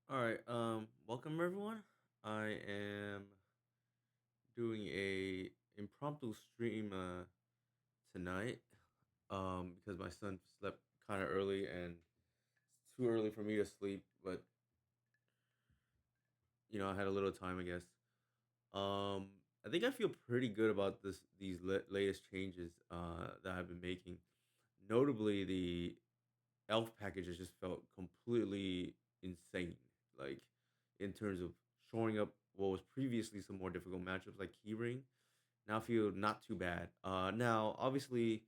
All right. Welcome everyone. I am doing a impromptu stream tonight because my son slept kind of early and it's too early for me to sleep, but I had a little time, I guess. I think I feel pretty good about these latest changes that I've been making. Notably, the elf packages just felt completely insane. Like in terms of shoring up what was previously some more difficult matchups like Keyring, now feel not too bad. Now obviously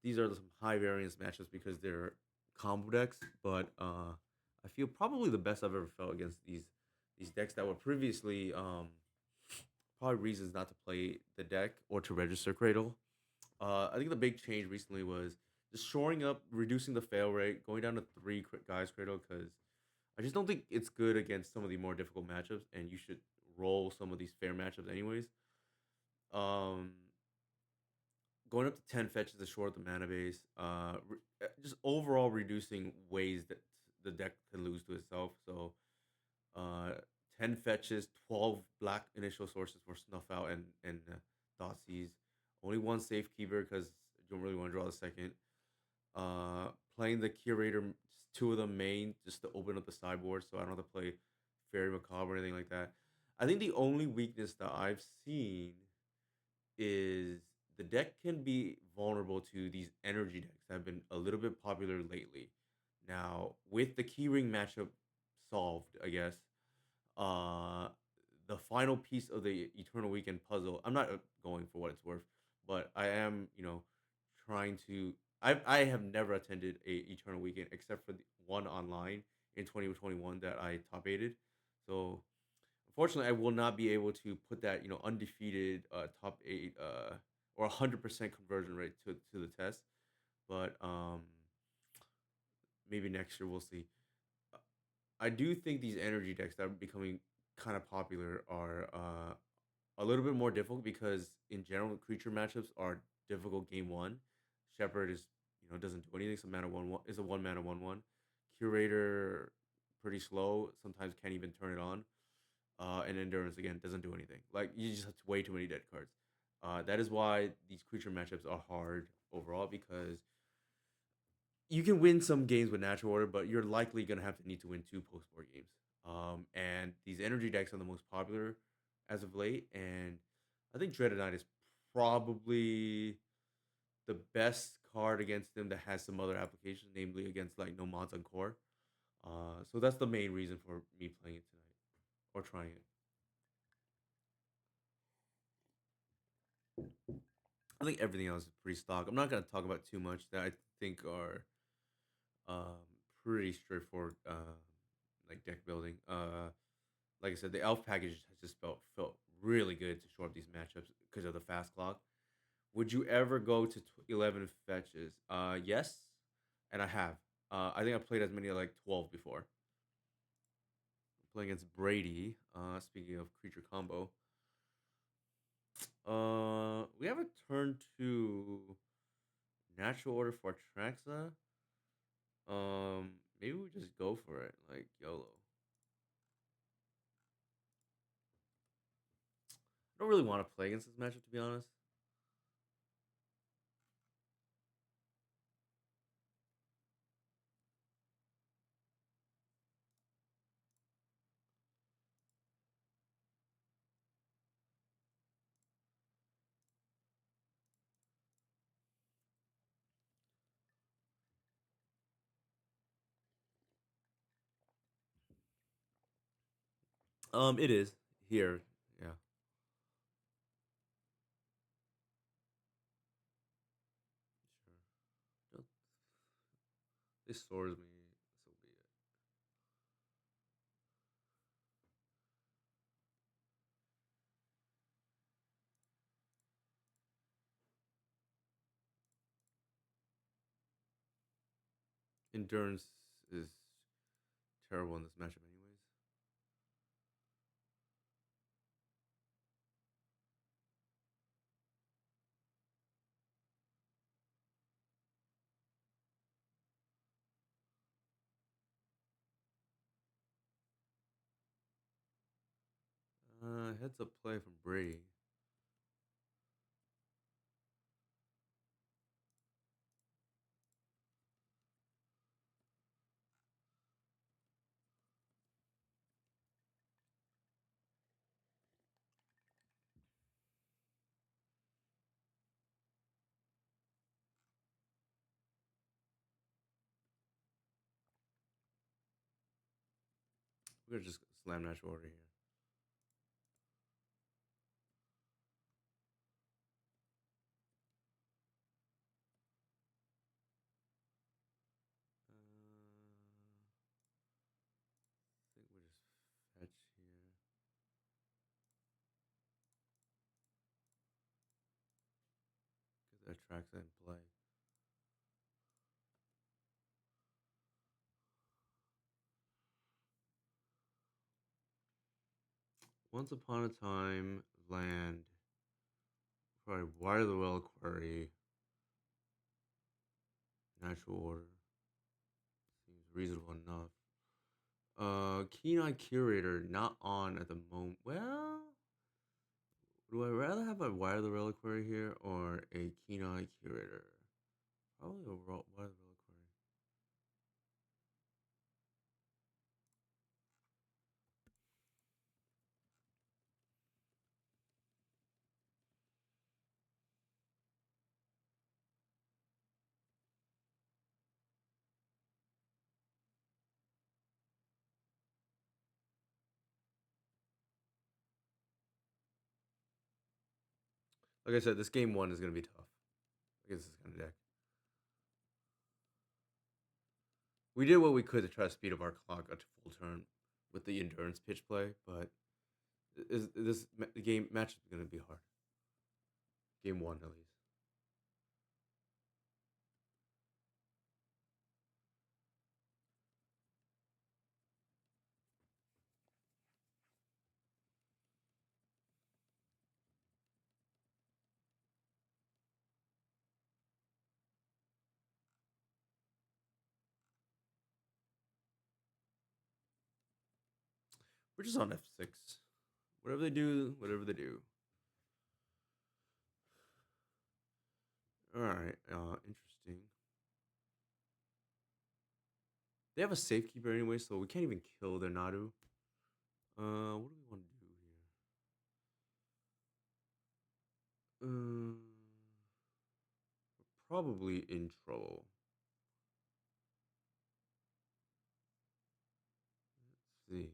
these are some high variance matchups because they're combo decks, but I feel probably the best I've ever felt against these decks that were previously probably reasons not to play the deck or to register Cradle. I think the big change recently was just shoring up, reducing the fail rate, going down to three guys Cradle because I just don't think it's good against some of the more difficult matchups, and you should roll some of these fair matchups anyways. Um, Going up to 10 fetches to short the mana base. Just overall reducing ways that the deck can lose to itself. So, uh, 10 fetches, 12 black initial sources for Snuff Out and Thoughtseize. Only one safekeeper because you don't really want to draw the second. Playing the curator, just two of them main, just to open up the sideboard, so I don't have to play Fairy Macabre or anything like that. I think the only weakness that I've seen is the deck can be vulnerable to these energy decks that have been a little bit popular lately. Now, with the keyring matchup solved, I guess, uh, the final piece of the Eternal Weekend puzzle, I'm not going for what it's worth, but I am, trying to. I have never attended a Eternal Weekend except for the one online in 2021 that I top aided. So unfortunately, I will not be able to put that undefeated top eight or 100% conversion rate to the test. But maybe next year we'll see. Uh, I do think these energy decks that are becoming kind of popular are a little bit more difficult because in general creature matchups are difficult game one. Shepherd is doesn't do anything. So mana one is a one mana 1/1. Curator pretty slow. Sometimes can't even turn it on. And endurance again doesn't do anything. Like you just have way too many dead cards. That is why these creature matchups are hard overall because you can win some games with natural order, but you're likely gonna have to need to win two post board games. And these energy decks are the most popular as of late, and I think Dreaded Knight is probably the best card against them that has some other applications, namely against like no mods on core. So that's the main reason for me playing it tonight or trying it. I think everything else is pretty stock. I'm not gonna talk about too much that I think are pretty straightforward like deck building. Like I said, the elf package has just felt really good to shore up these matchups because of the fast clock. Would you ever go to 11 fetches? Yes, and I have. I think I played as many as like 12 before. Playing against Brady. Speaking of creature combo, we have a turn two natural order for Traxa. Maybe we just go for it, like YOLO. I don't really want to play against this matchup, to be honest. It is here. Yeah, sure. Don't- This sores me. So be it. Endurance is terrible in this matchup, anyways. heads up play from Brady. We're gonna just slam natural order here. I think we just fetch here. Get that tracks in play. Once upon a time, land. Probably wire the well query. Natural order. Seems reasonable enough. Keen Eye Curator not on at the moment. Well, would I rather have a Wire the Reliquary here or a Keen Eye Curator? Probably a Wire the Reliquary. Like I said, this game one is going to be tough against this kind of deck. We did what we could to try to speed up our clock up to full turn with the endurance pitch play, but this game match is going to be hard. Game one, at least. We're just on F6. Whatever they do, whatever they do. All right, interesting. They have a safekeeper anyway, so we can't even kill their Nadu. What do we want to do here? We're probably in trouble. Let's see.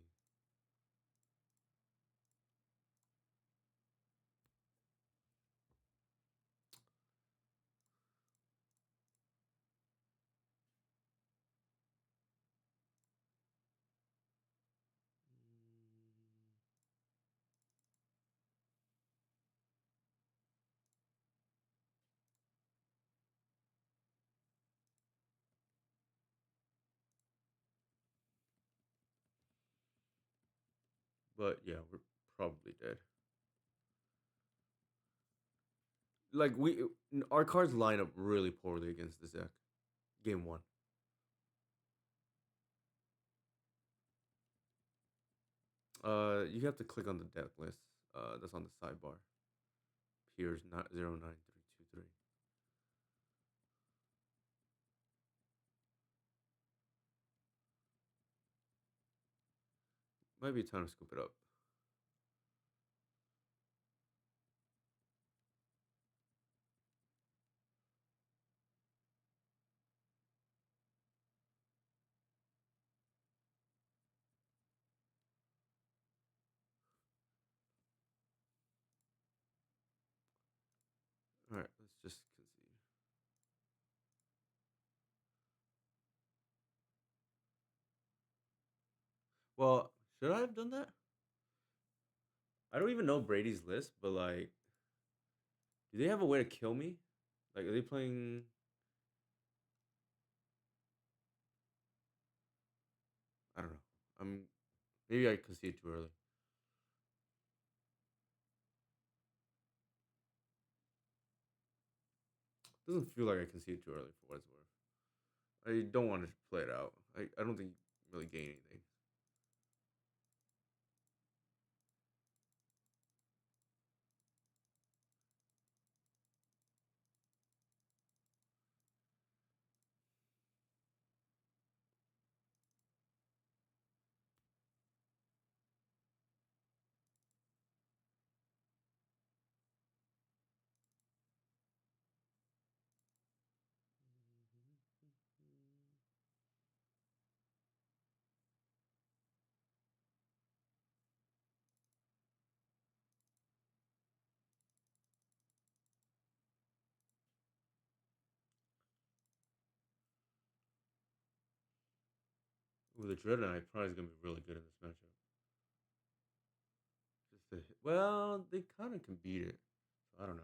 But yeah, we're probably dead. Like our cards line up really poorly against this deck. Game one. You have to click on the deck list. That's on the sidebar. Peers not 09323. Might be time to scoop it up. All right, let's just concede. Well, should I have done that? I don't even know Brady's list, but like, do they have a way to kill me? Like, are they playing? I don't know. Maybe I conceded too early. Doesn't feel like I conceded too early for what it's worth. I don't want to play it out. I don't think you really gain anything. Ooh, the Dread Knight probably is gonna be really good in this matchup. Well, they kind of can beat it. So I don't know.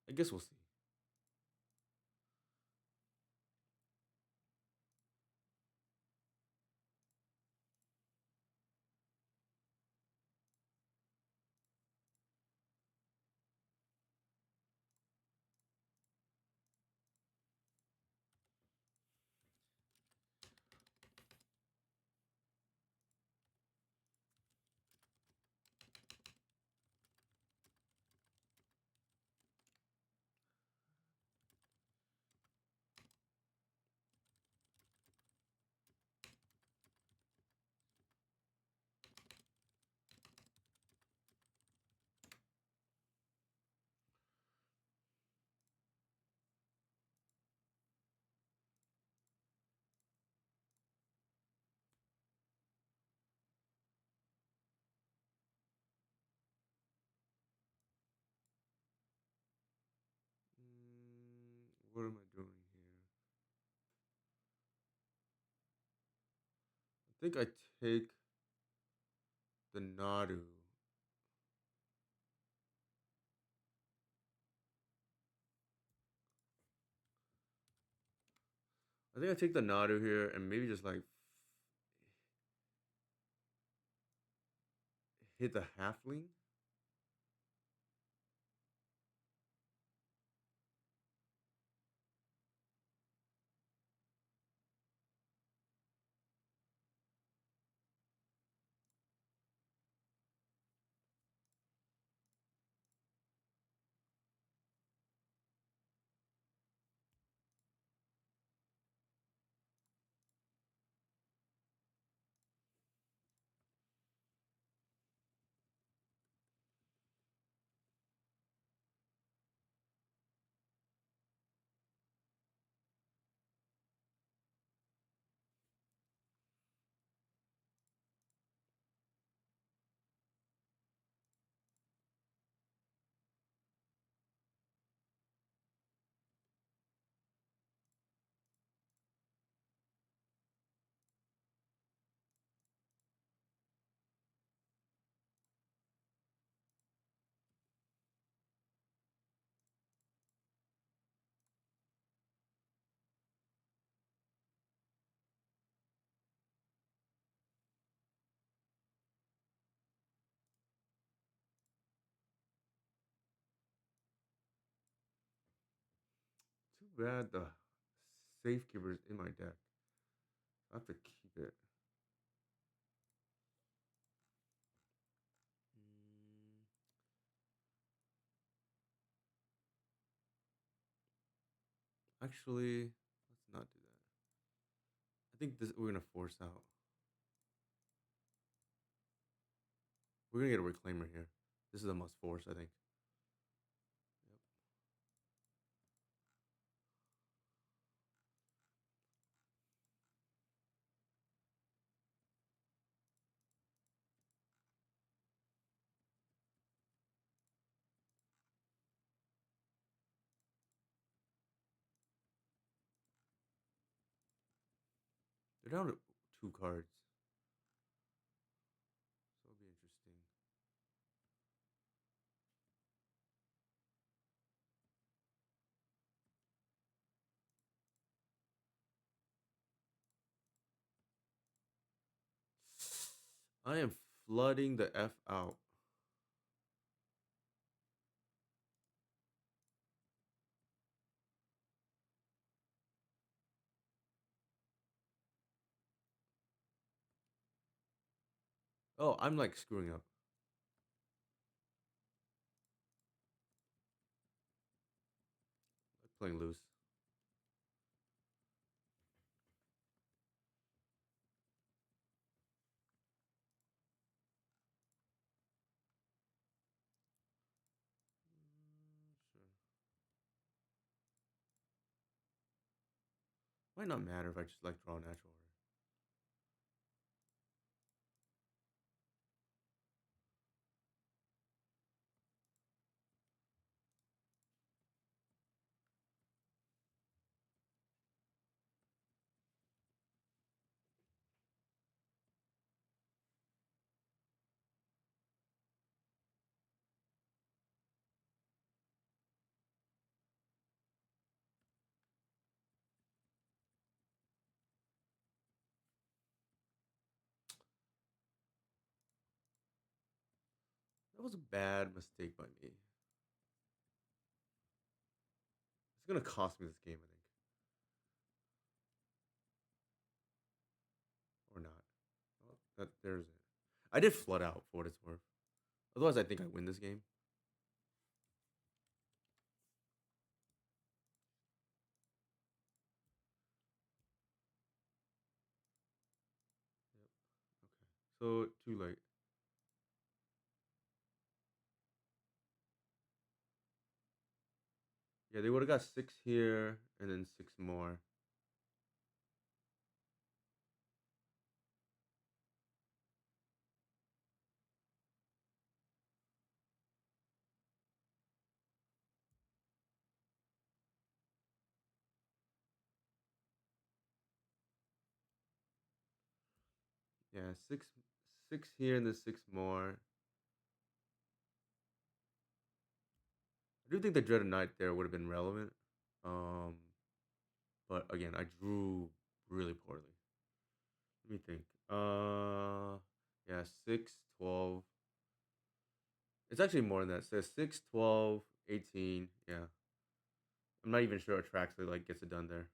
I guess we'll see. What am I doing here? I think I take the Nadu. I think I take the Nadu here and maybe just like hit the halfling. Too bad the Safekeeper is in my deck. I have to keep it. Actually, let's not do that. I think this we're gonna force out. We're gonna get a Reclaimer here. This is a must force, I think. Yep. They're down to 2 cards. So it'll be interesting. I am flooding the F out. Oh, I'm like screwing up. Like playing loose. Sure. Might not matter if I just like draw natural order. That was a bad mistake by me. It's gonna cost me this game, I think, or not. Oh, that there's it. I did flood out for what it's worth. Otherwise, I think I win this game. Yep. Okay. So too late. Yeah, they would have got 6 here and then 6 more. Yeah, six here and then 6 more. I do think the Dreaded Knight there would have been relevant. Um, but again, I drew really poorly. Let me think. Yeah, 6, 12. It's actually more than that. It says 6, 12, 18. Yeah. I'm not even sure Atraxa like gets it done there.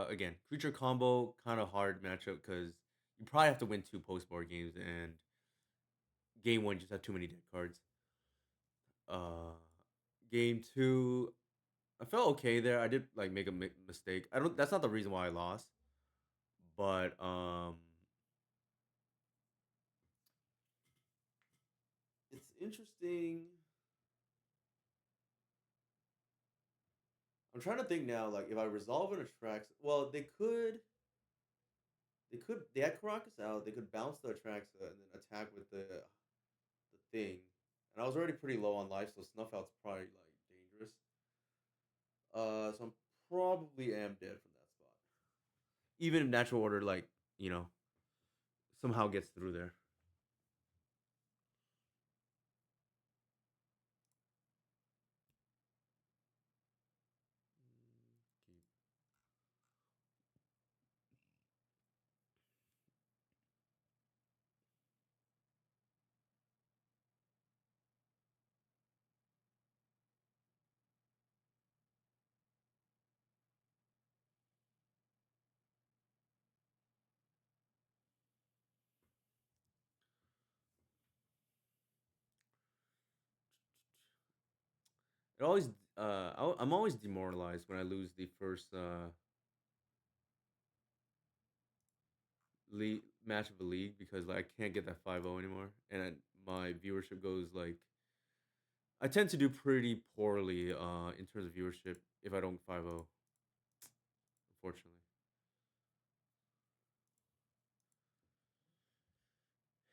Again, creature combo kind of hard matchup because you probably have to win 2 post board games, and game one you just have too many dead cards. Uh, game two, I felt okay there. I did like make a mistake. I don't. That's not the reason why I lost, but it's interesting. I'm trying to think now. Like if I resolve an Atrax, well, they had Caracas out. They could bounce the Atraxa and then attack with the thing. And I was already pretty low on life, so Snuff Out's probably like dangerous. So I'm probably am dead from that spot. Even if natural order like you know somehow gets through there. It always I'm always demoralized when I lose the first league match of a league because like I can't get that 5-0 anymore, and my viewership goes like I tend to do pretty poorly in terms of viewership if I don't 5-0, unfortunately.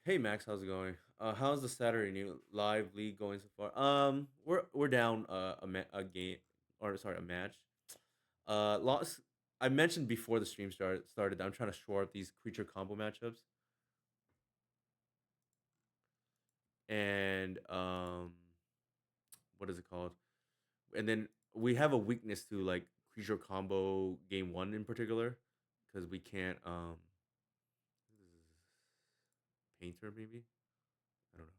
Hey Max, how's it going? How's the Saturday new live league going so far? We're down a game or sorry a match. Lost. I mentioned before the stream started that I'm trying to shore up these creature combo matchups, and what is it called? And then we have a weakness to like creature combo game one in particular because we can't painter maybe I don't know.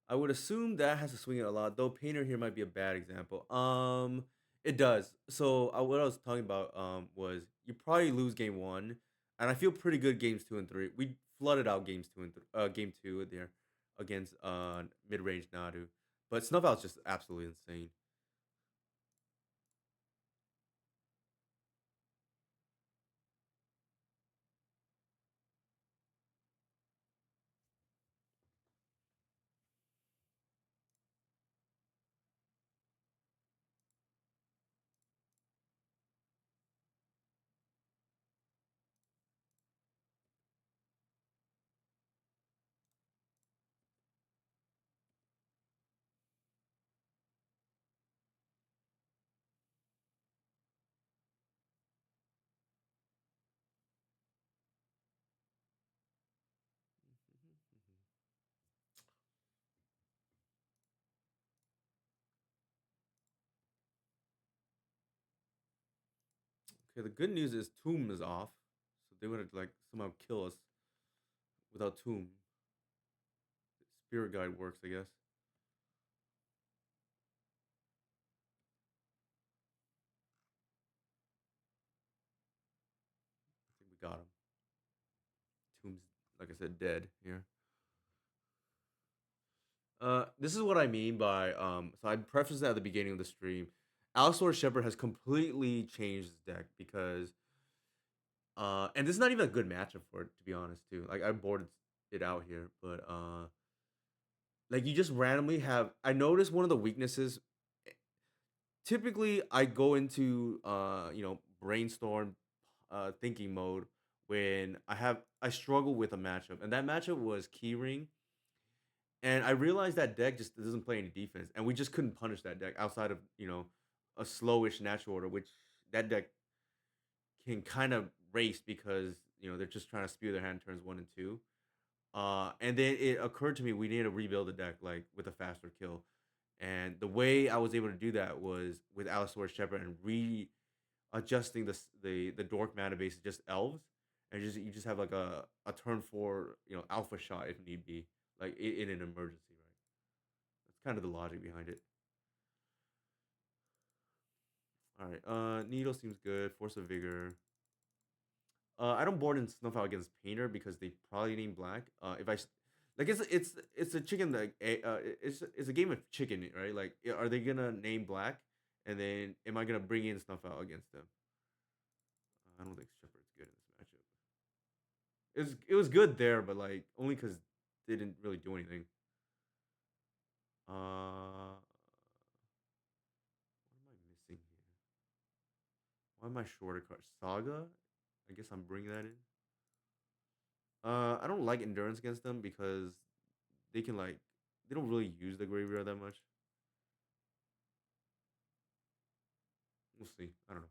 I would assume that has to swing it a lot, though. Painter here might be a bad example. It does. So what I was talking about was you probably lose game one, and I feel pretty good games two and three. We flooded out games two and game two there against mid range Nadu, but Snuff Out's just absolutely insane. Okay, the good news is Tomb is off, so they would like somehow kill us without Tomb. Spirit Guide works, I guess. I think we got him. Tomb's, like I said, dead here. This is what I mean by So I prefaced that at the beginning of the stream. Allosaurus Shepherd has completely changed his deck because and this is not even a good matchup for it, to be honest, too. Like I boarded it out here, but like you just randomly have. I noticed one of the weaknesses. Typically, I go into brainstorm, thinking mode when I struggle with a matchup, and that matchup was Keyring, and I realized that deck just doesn't play any defense, and we just couldn't punish that deck outside of a slowish natural order, which that deck can kind of race because they're just trying to spew their hand turns 1 and 2. And then it occurred to me we need to rebuild the deck like with a faster kill. And the way I was able to do that was with Allosaurus Shepherd and readjusting the dork mana base to just elves, and you just have like a turn 4 alpha shot if need be, like in an emergency, right? That's kind of the logic behind it. All right, Needle seems good. Force of Vigor. I don't board in Snuff Out against Painter because they probably need black. If I like, it's a chicken that it's a game of chicken, right? Like, are they gonna name black, and then am I gonna bring in Snuff Out against them? I don't think Shepherd's good in this matchup. It was good there, but like only because they didn't really do anything. What am I missing here? Why am I short a card? Saga? I guess I'm bringing that in. I don't like endurance against them because they can like they don't really use the graveyard that much. We'll see. I don't know.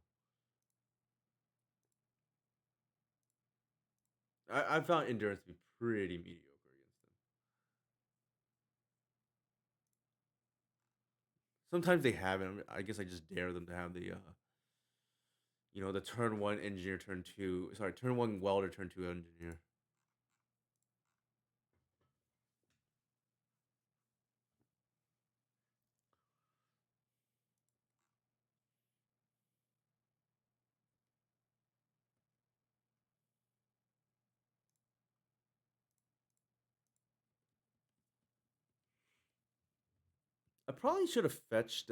I found endurance to be pretty mediocre against them. Sometimes they have it. I guess I just dare them to have the turn 1 engineer, turn 2. Sorry, turn 1 welder, turn 2 engineer. I probably should have fetched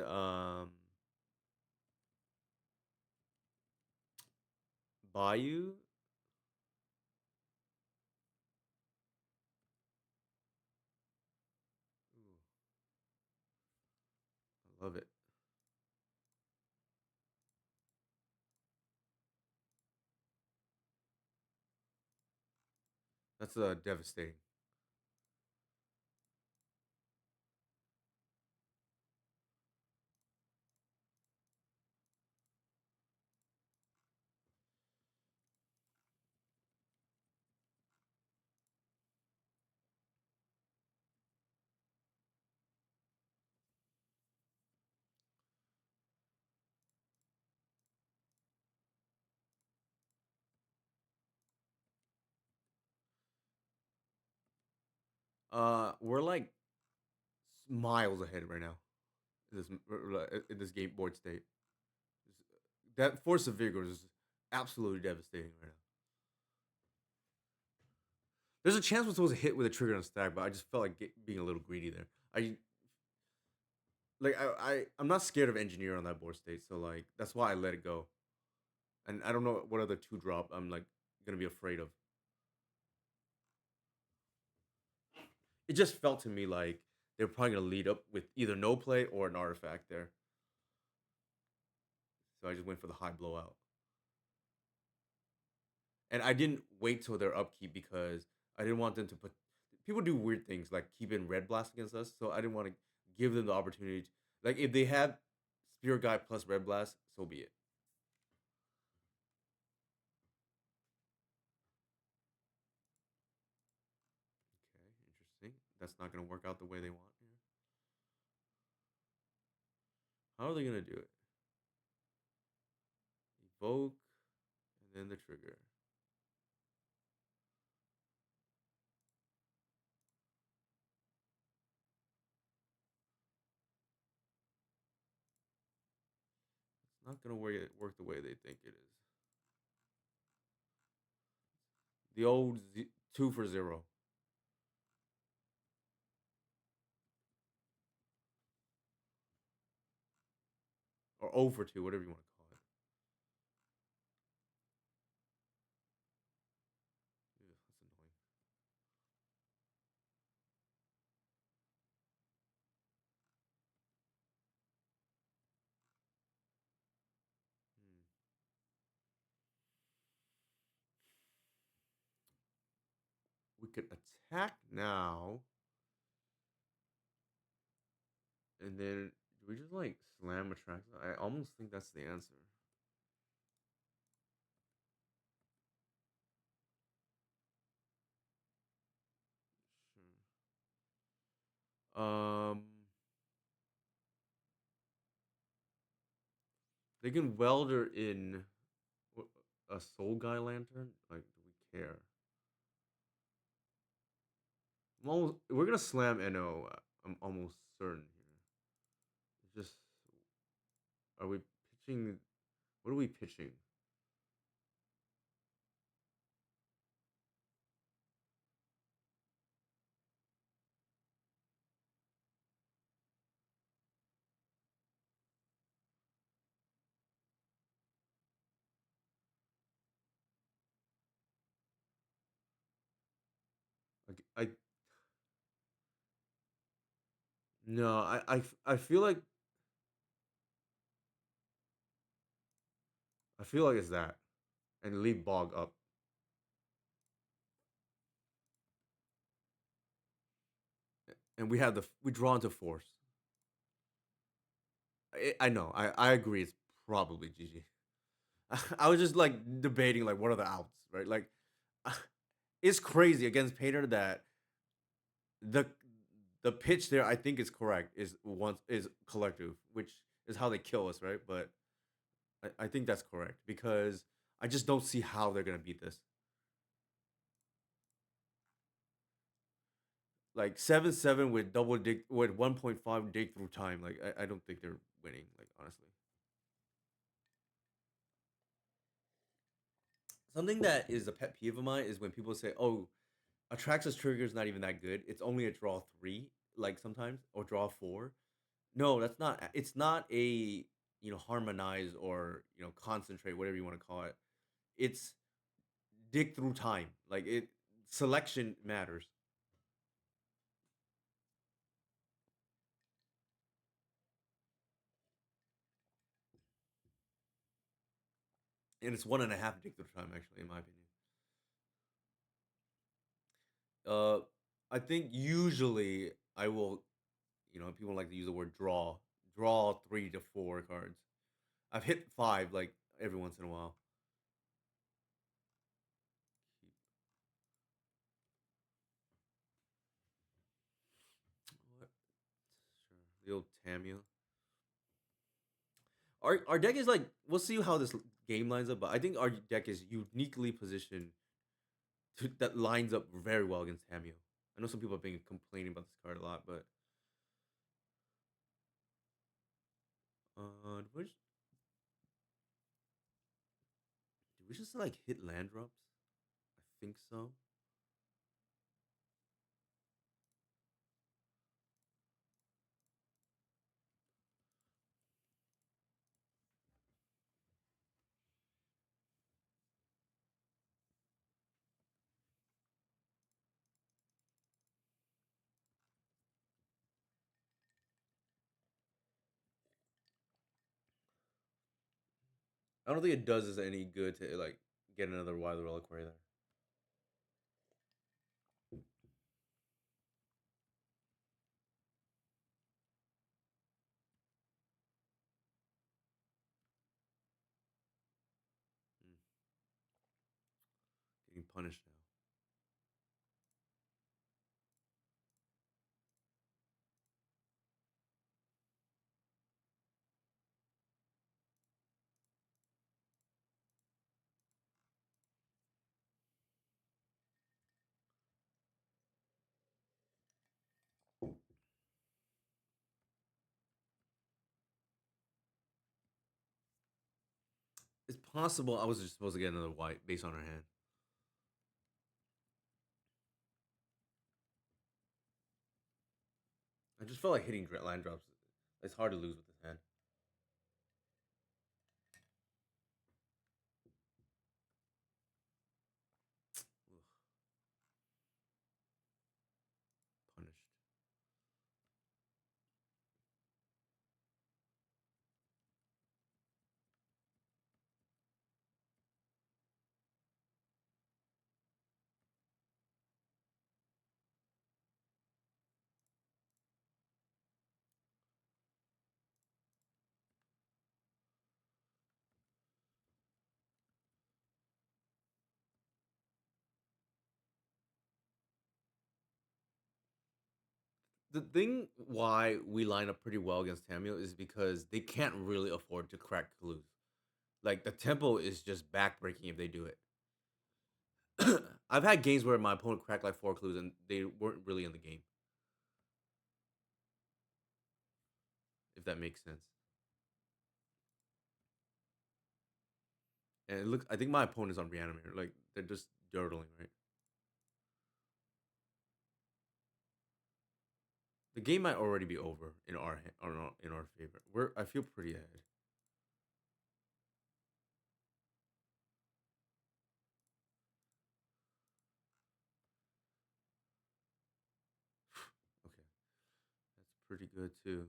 Bayou. Ooh, I love it. That's devastating. We're like miles ahead right now in this game board state. That Force of Vigor is absolutely devastating right now. There's a chance we're supposed to hit with a trigger on stack, but I just felt like being a little greedy there. I'm not scared of engineer on that board state, so like that's why I let it go. And I don't know what other 2 drop I'm like gonna be afraid of. It just felt to me like they're probably gonna lead up with either no play or an artifact there. So I just went for the high blowout. And I didn't wait till their upkeep because I didn't want them to put. People do weird things like keep in red blast against us, so I didn't want to give them the opportunity. Like if they have Spirit Guide plus red blast, so be it. Okay, interesting. That's not gonna work out the way they want here. How are they gonna do it? Evoke. and then the trigger. It's not gonna work the way they think it is. The old 2 for 0 or 0 for 2, whatever you want to call it. Ugh, that's annoying. Hmm. We could attack now, and then do we just like slam attract? I almost think that's the answer. Sure. They can welder in a soul guy lantern. Like, do we care? We're gonna slam No. I'm almost certain here. Just are we pitching? What are we pitching? Like I no, I feel like it's that, and leave bog up, and we draw into force. I know. I agree. It's probably GG. I was just like debating like what are the outs, right? Like it's crazy against Painter that the the pitch there I think is correct is collective, which is how they kill us, right? But I think that's correct because I just don't see how they're gonna beat this. Like 7-7 with double dig with 1.5 dig through time. Like I don't think they're winning. Like honestly, something that is a pet peeve of mine is when people say, "Oh, Atraxa's trigger is not even that good. It's only a draw 3, like sometimes, or draw 4." No, that's not. It's not a harmonize or concentrate, whatever you want to call it. It's dig through time. Like it selection matters, and it's 1.5 dig through time actually, in my opinion. Uh, I think usually I will. People like to use the word draw 3 to 4 cards. I've hit 5 like every once in a while. What? Sure. The old Tamia. Our deck is like we'll see how this game lines up, but I think our deck is uniquely positioned that lines up very well against Tamio. I know some people have been complaining about this card a lot, but did we just like hit land drops? I think so. I don't think it does us any good to like get another Wild Reliquary there. Mm, getting punished now. possible I was just supposed to get another white based on her hand. I just felt like hitting land drops. It's hard to lose with this hand. Ugh, punished. The thing why we line up pretty well against Tamio is because they can't really afford to crack clues. Like the tempo is just backbreaking if they do it. I've had games where my opponent cracked like 4 clues and they weren't really in the game. If that makes sense. And look, I think my opponent's on Reanimator. Like they're just dirtling, right? The game might already be over in in our favor. I feel pretty ahead. Okay, that's pretty good too.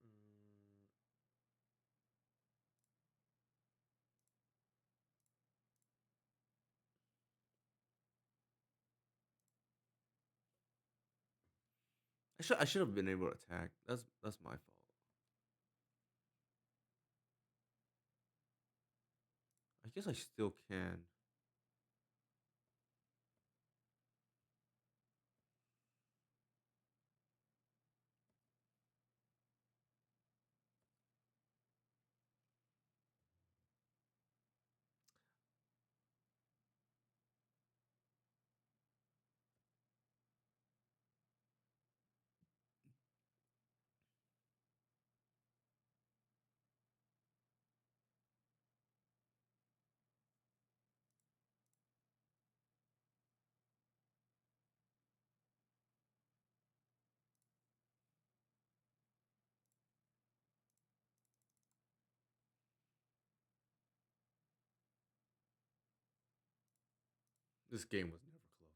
Mm, I should have been able to attack. That's my fault. I guess I still can. This game was never close.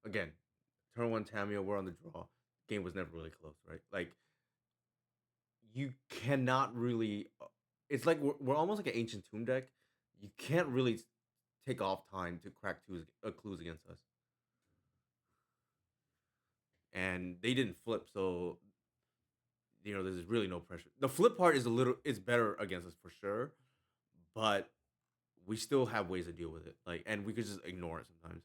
Yeah. Again, turn one Tamio, we're on the draw. Game was never really close, right? Like you cannot really. It's like we're almost like an ancient tomb deck. You can't really take off time to crack clues against us, and they didn't flip, so there's really no pressure. The flip part is better against us for sure, but we still have ways to deal with it. Like, and we could just ignore it sometimes.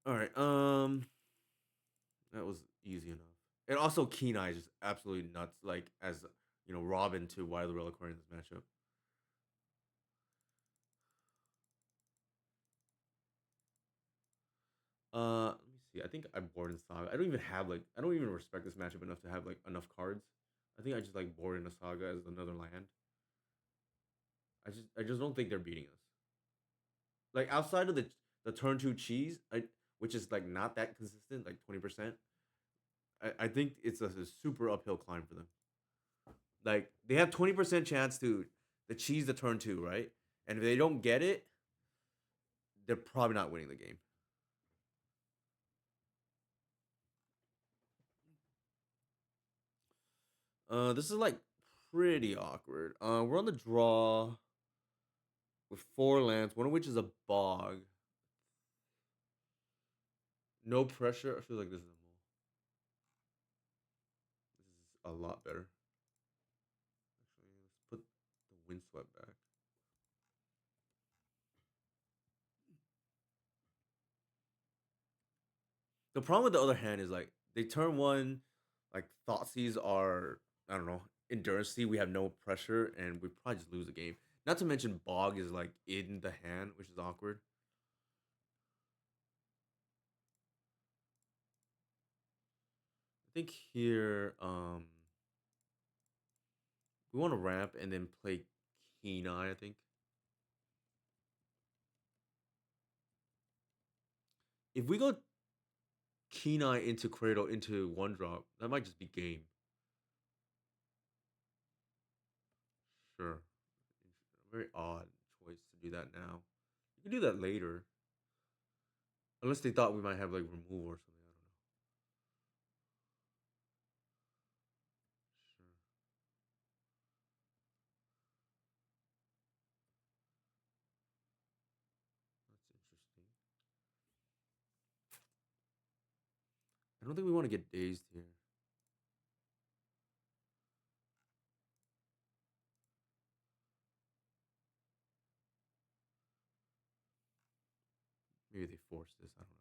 All right, that was easy enough. And also, Keen Eye is just absolutely nuts. Like as Robin to Wily Reliquary in this matchup. Let me see. I think I board in Saga. I don't even respect this matchup enough to have like enough cards. I think I just like board in a Saga as another land. I just don't think they're beating us. Like outside of the turn two cheese, which is like not that consistent, like 20%. I think it's a super uphill climb for them. Like they have 20% chance to the cheese the turn two, right? And if they don't get it, they're probably not winning the game. This is like pretty awkward. We're on the draw with 4 lands, one of which is a bog. No pressure. I feel like this is a lot better. Actually, let's put the windswept back. The problem with the other hand is like they turn one, like Thoughtseize are, I don't know, endurance. We have no pressure and we probably just lose the game. Not to mention bog is like in the hand, which is awkward. I think here we want to ramp and then play Keen Eye, I think. If we go Keen Eye into Cradle into 1-drop, that might just be game. Sure. Very odd choice to do that now. You can do that later. Unless they thought we might have like removal or something. I don't know. Sure. That's interesting. I don't think we want to get dazed here. Maybe they forced this. I don't know.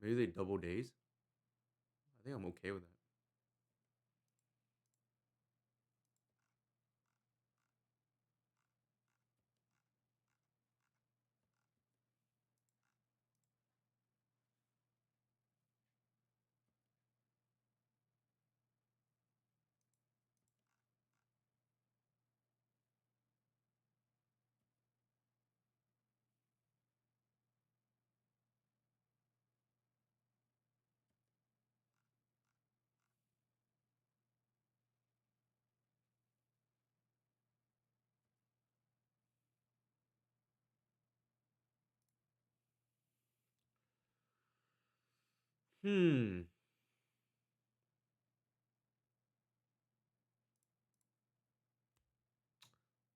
Maybe they double daze. I think I'm okay with that. Hmm.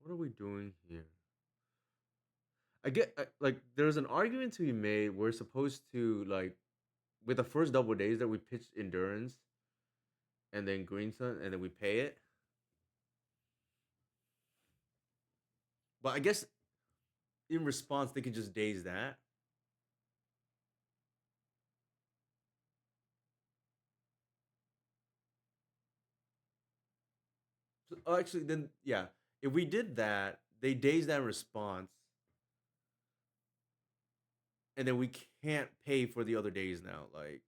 What are we doing here? I get like there's an argument to be made. We're supposed to like with the first double days that we pitched endurance and then green sun and then we pay it. But I guess in response they could just daze that. So, oh, actually, then yeah, if we did that, they daze that response, and then we can't pay for the other days now. Like,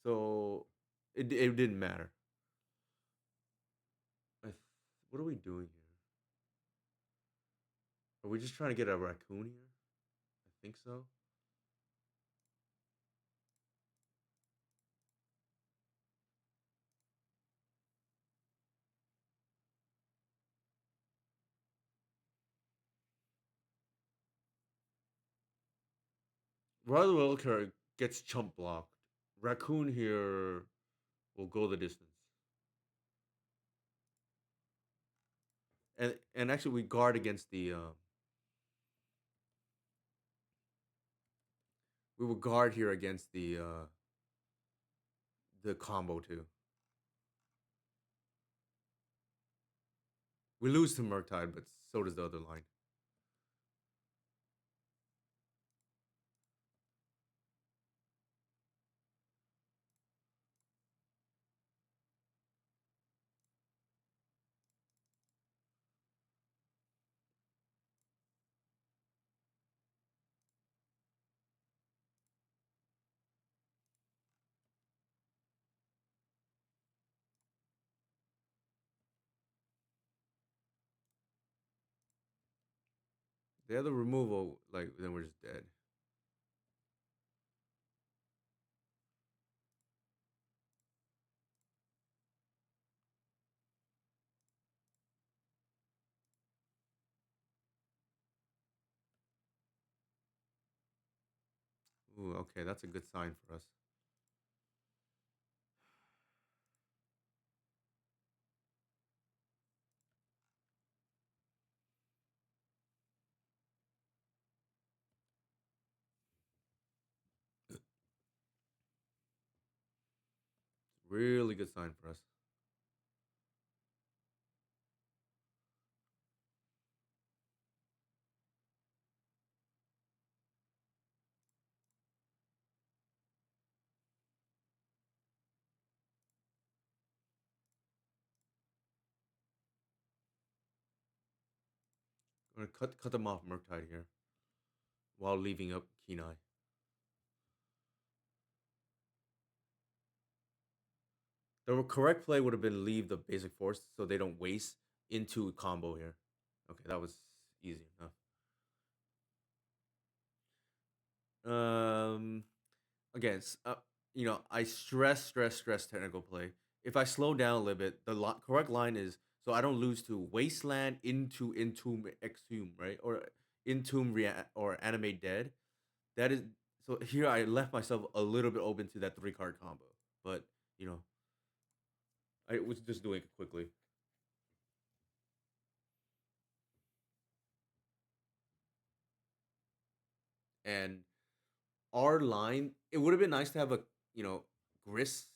so it didn't matter. What are we doing here? Are we just trying to get a raccoon here? I think so. Rather well gets chump blocked. Raccoon here will go the distance. And actually we guard against the we will guard here against the combo too. We lose to Murktide, but so does the other line. The other removal, like then we're just dead. Ooh, okay, that's a good sign for us. Really good sign for us. I'm gonna cut them off Murktide here while leaving up Kenai. The correct play would have been leave the basic force so they don't waste into combo here. Okay, that was easy enough. Um, again, I stress technical play. If I slow down a little bit, the correct line is so I don't lose to wasteland into entomb exhume, right? Or entomb or animate dead. That is so here I left myself a little bit open to that 3 card combo, but you know I was just doing it quickly. And our line, it would have been nice to have a you know Gris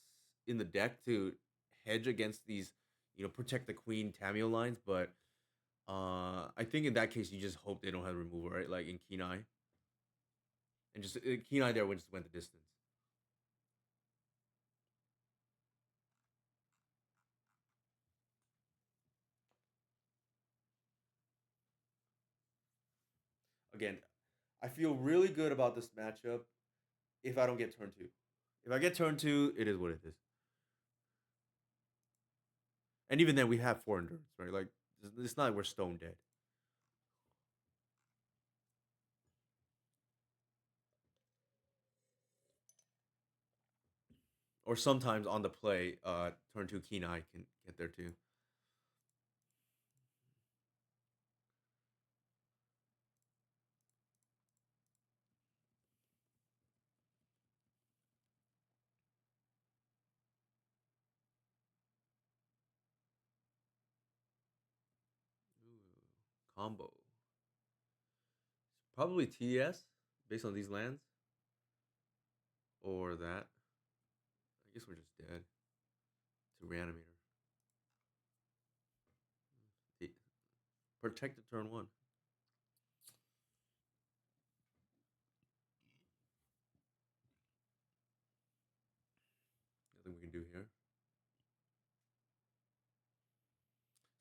in the deck to hedge against these protect the queen Tamio lines, but I think in that case you just hope they don't have removal, right? Like in Kenai, and just Kenai there just went the distance. Again, I feel really good about this matchup if I don't get turn two. If I get turn two, it is what it is. And even then, we have 4 endurance, right? Like it's not like we're stone dead. Or sometimes on the play, turn two Kenai can get there too. Ooh, combo. Probably TS based on these lands or that. I guess we're just dead to Reanimator. Protected turn one. Nothing we can do here.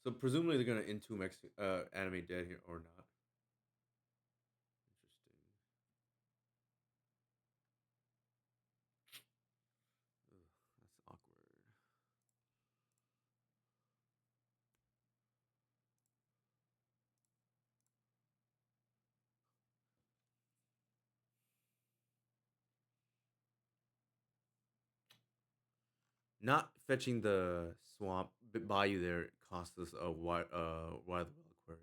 So presumably they're gonna Entomb animate dead here or not. Interesting. Ugh, that's awkward. Not fetching the swamp bayou there cost us a wild query,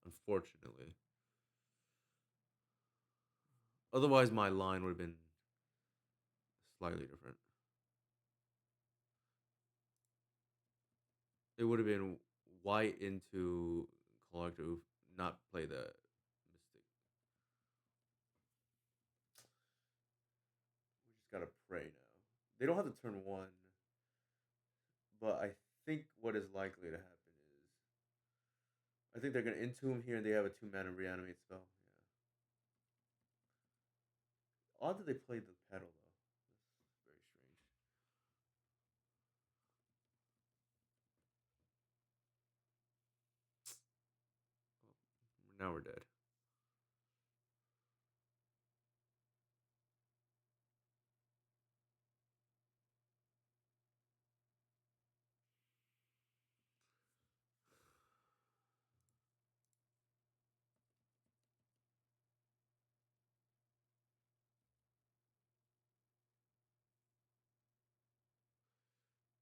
unfortunately. Otherwise, my line would have been slightly different. It would have been white into collective, not play the mystic. We just gotta pray now. They don't have to turn one, but I think what is likely to happen is I think they're gonna entomb here and they have a 2 mana reanimate spell. Yeah. Odd that they played the pedal though. That's very strange. Now we're dead.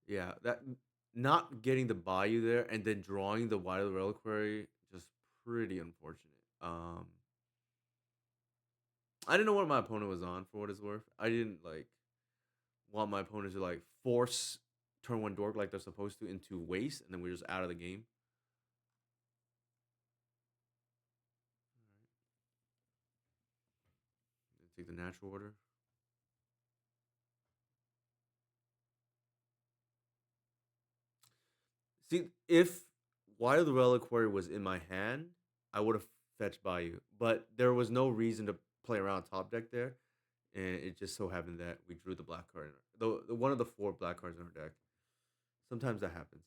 Yeah, that not getting the bayou there and then drawing the wild reliquary just pretty unfortunate. I didn't know what my opponent was on for what it's worth. I didn't like want my opponent to like force turn one dork like they're supposed to into waste, and then we're just out of the game. Take the natural order. See, if Wild Reliquary was in my hand, I would have fetched Bayou, but there was no reason to play around top deck there, and it just so happened that we drew the black card. The one of the 4 black cards in our deck. Sometimes that happens.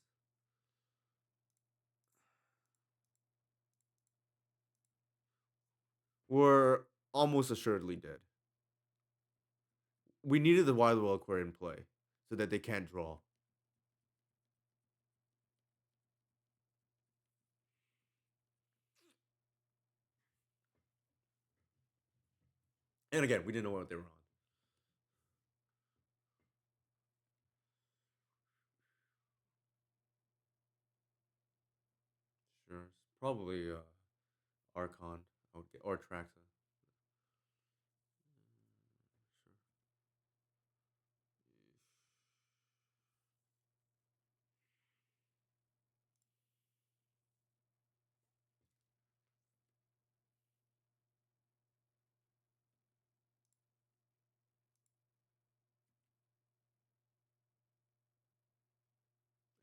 We're almost assuredly dead. We needed the Wild Reliquary in play so that they can't draw. And again, we didn't know what they were on. Sure, it's probably Archon or Traxa. Sure.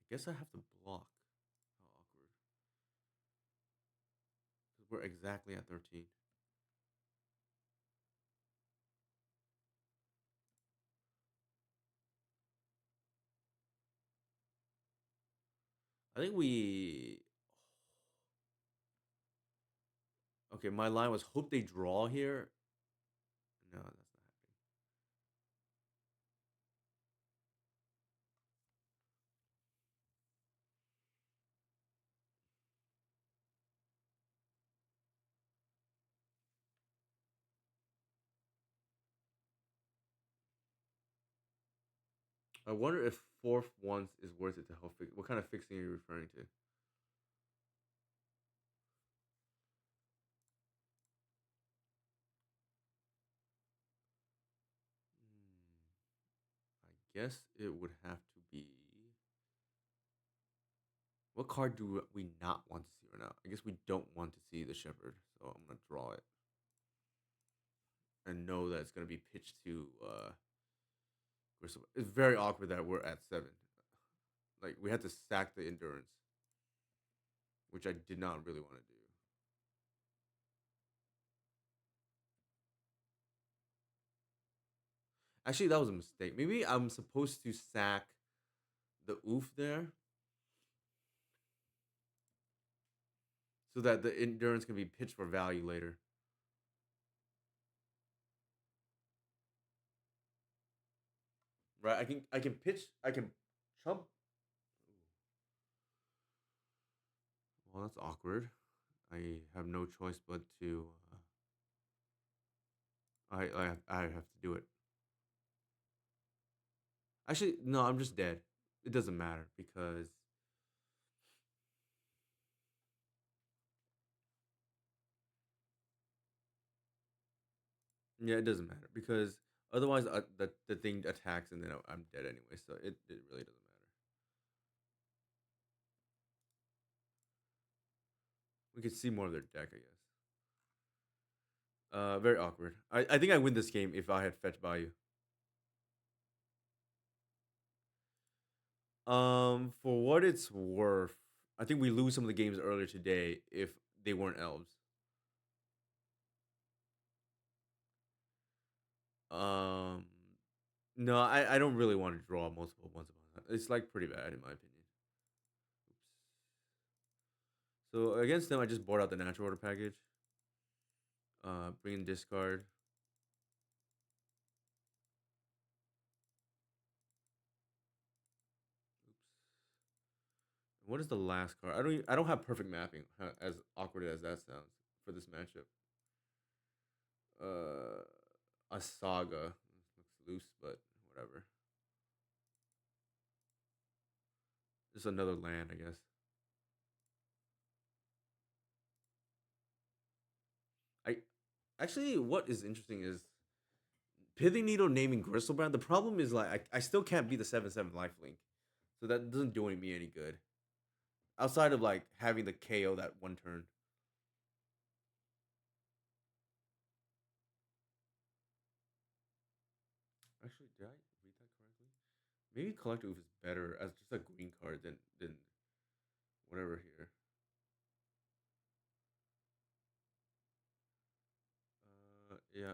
I guess I have to block. How awkward. Because we're exactly at 13. I think we. Okay, my line was hope they draw here. No, that's not happening. I wonder if fourth once is worth it to help fix. What kind of fixing are you referring to? I guess it would have to be. What card do we not want to see right now? I guess we don't want to see the Shepherd, so I'm gonna draw it and know that it's gonna be pitched to. It's very awkward that we're at 7. Like we had to sack the endurance, which I did not really want to do. Actually, that was a mistake. Maybe I'm supposed to sack the oof there so that the endurance can be pitched for value later. Right? I can pitch I can chump. Well, that's awkward. I have no choice but to I have to do it. Actually, no, I'm just dead. It doesn't matter because yeah, it doesn't matter because otherwise the thing attacks and then I'm dead anyway. So it really doesn't matter. We can see more of their deck, I guess. Very awkward. I think I win this game if I had fetch Bayou. For what it's worth, I think we lose some of the games earlier today if they weren't elves. Um, no, I don't really want to draw multiple ones upon that. It's like pretty bad in my opinion. Oops. So against them, I just bought out the natural order package. Bring in discard. Oops. What is the last card? I don't have perfect mapping. As awkward as that sounds for this matchup. A saga looks loose, but whatever. Just another land, I guess. I Actually, what is interesting is Pithing Needle naming Gristlebrand. The problem is like I still can't beat the 7/7 lifelink, so that doesn't do me any good. Outside of like having the KO that one turn. Actually, did I read that correctly? Maybe Collective is better as just a green card than whatever here. Yeah,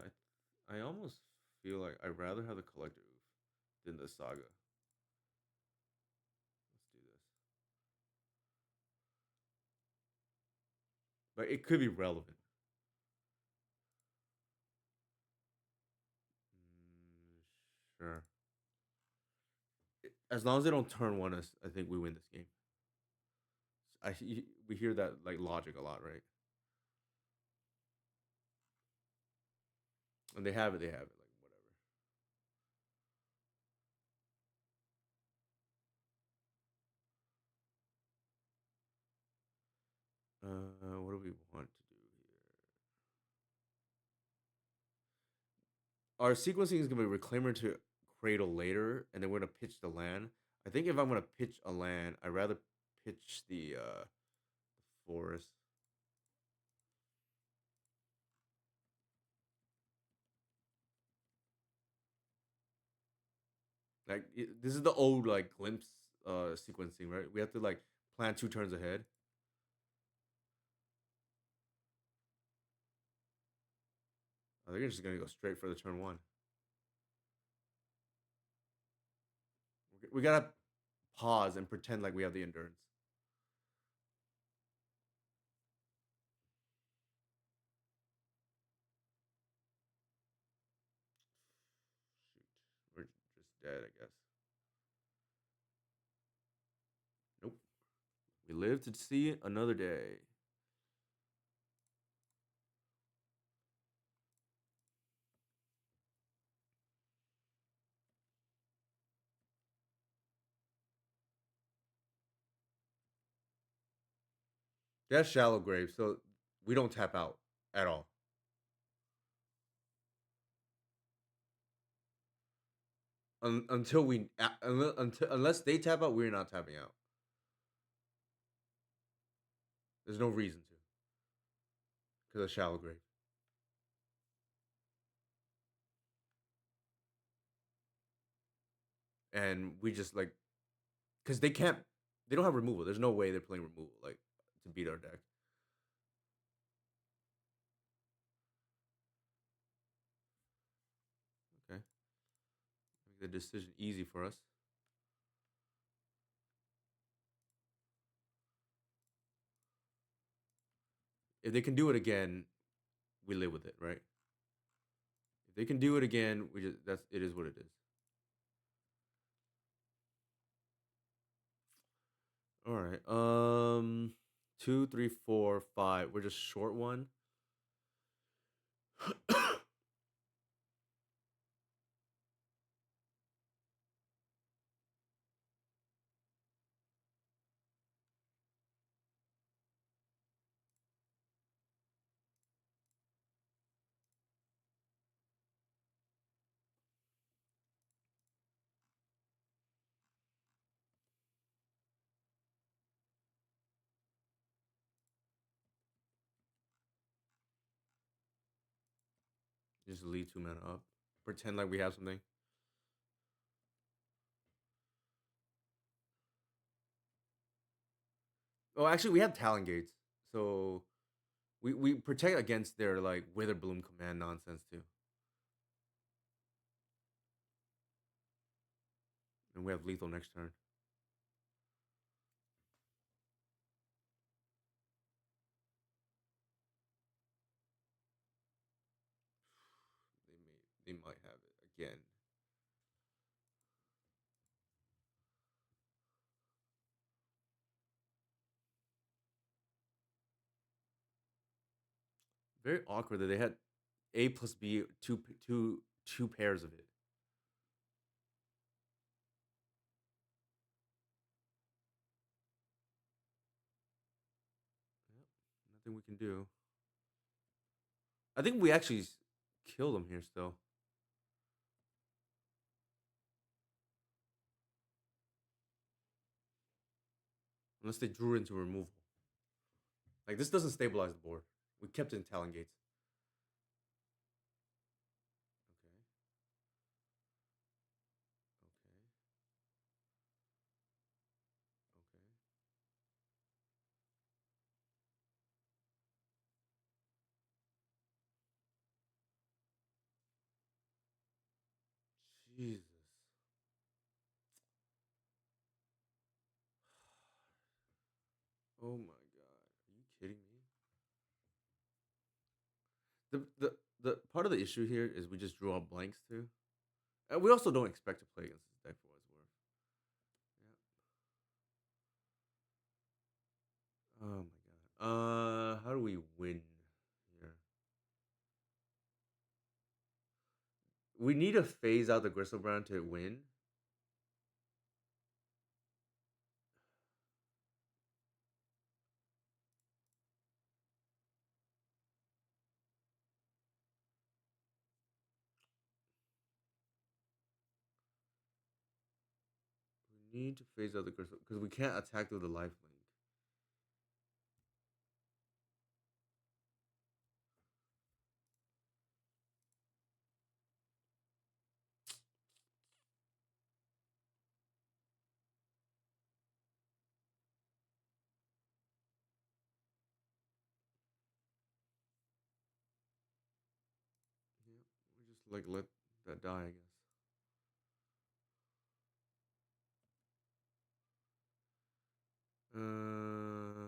I almost feel like I'd rather have the Collective than the Saga. Let's do this. But it could be relevant. Sure. As long as they don't turn one us, I think we win this game. We hear that like logic a lot, right? And they have it. They have it. Like whatever. What do we want to do here? Our sequencing is gonna be Reclaimer to Cradle later, and then we're gonna pitch the land. I think if I'm gonna pitch a land, I'd rather pitch the forest. Like this is the old like glimpse sequencing, right? We have to like plan 2 turns ahead. I think we're just gonna go straight for the turn one. We gotta pause and pretend like we have the endurance. Shoot, we're just dead, I guess. Nope. We live to see another day. That's shallow grave, so we don't tap out at all. Until unless they tap out, we're not tapping out. There's no reason to because of shallow grave. And we just like because they don't have removal. There's no way they're playing removal like to beat our deck. Okay, make the decision easy for us. If they can do it again, we live with it, right? If they can do it again, we just that's it is what it is. All right. 2, 3, 4, 5. We're just short one. Just leave 2 mana up. Pretend like we have something. Oh, actually, we have Talon Gates, so we protect against their like Witherbloom command nonsense too. And we have lethal next turn. They might have it again. Very awkward that they had A plus B two pairs of it. Yep, nothing we can do. I think we actually killed him here still. Unless they drew into removal. Like, this doesn't stabilize the board. We kept it in Talon Gates. Okay. Okay. Okay. Jesus. Oh my god. Are you kidding me? The part of the issue here is we just drew out blanks too. And we also don't expect to play against this deck for what it's worth. Yeah. Oh my god. How do we win here? We need to phase out the Gristlebrand to win. We need to phase out the Gristle because we can't attack through the life link. Yeah, we just like let that die, I guess. Uh,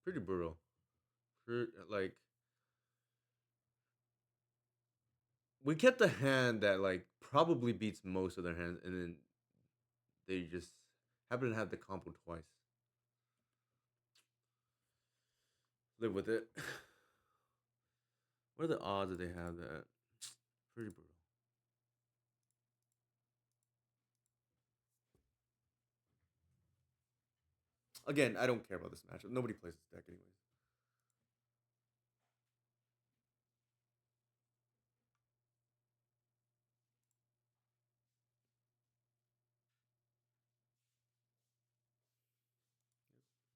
Pretty brutal. Like we kept a hand that like probably beats most of their hands, and then they just happen to have the combo twice. Live with it. What are the odds that they have that? Pretty brutal. Again, I don't care about this matchup. Nobody plays this deck anyways.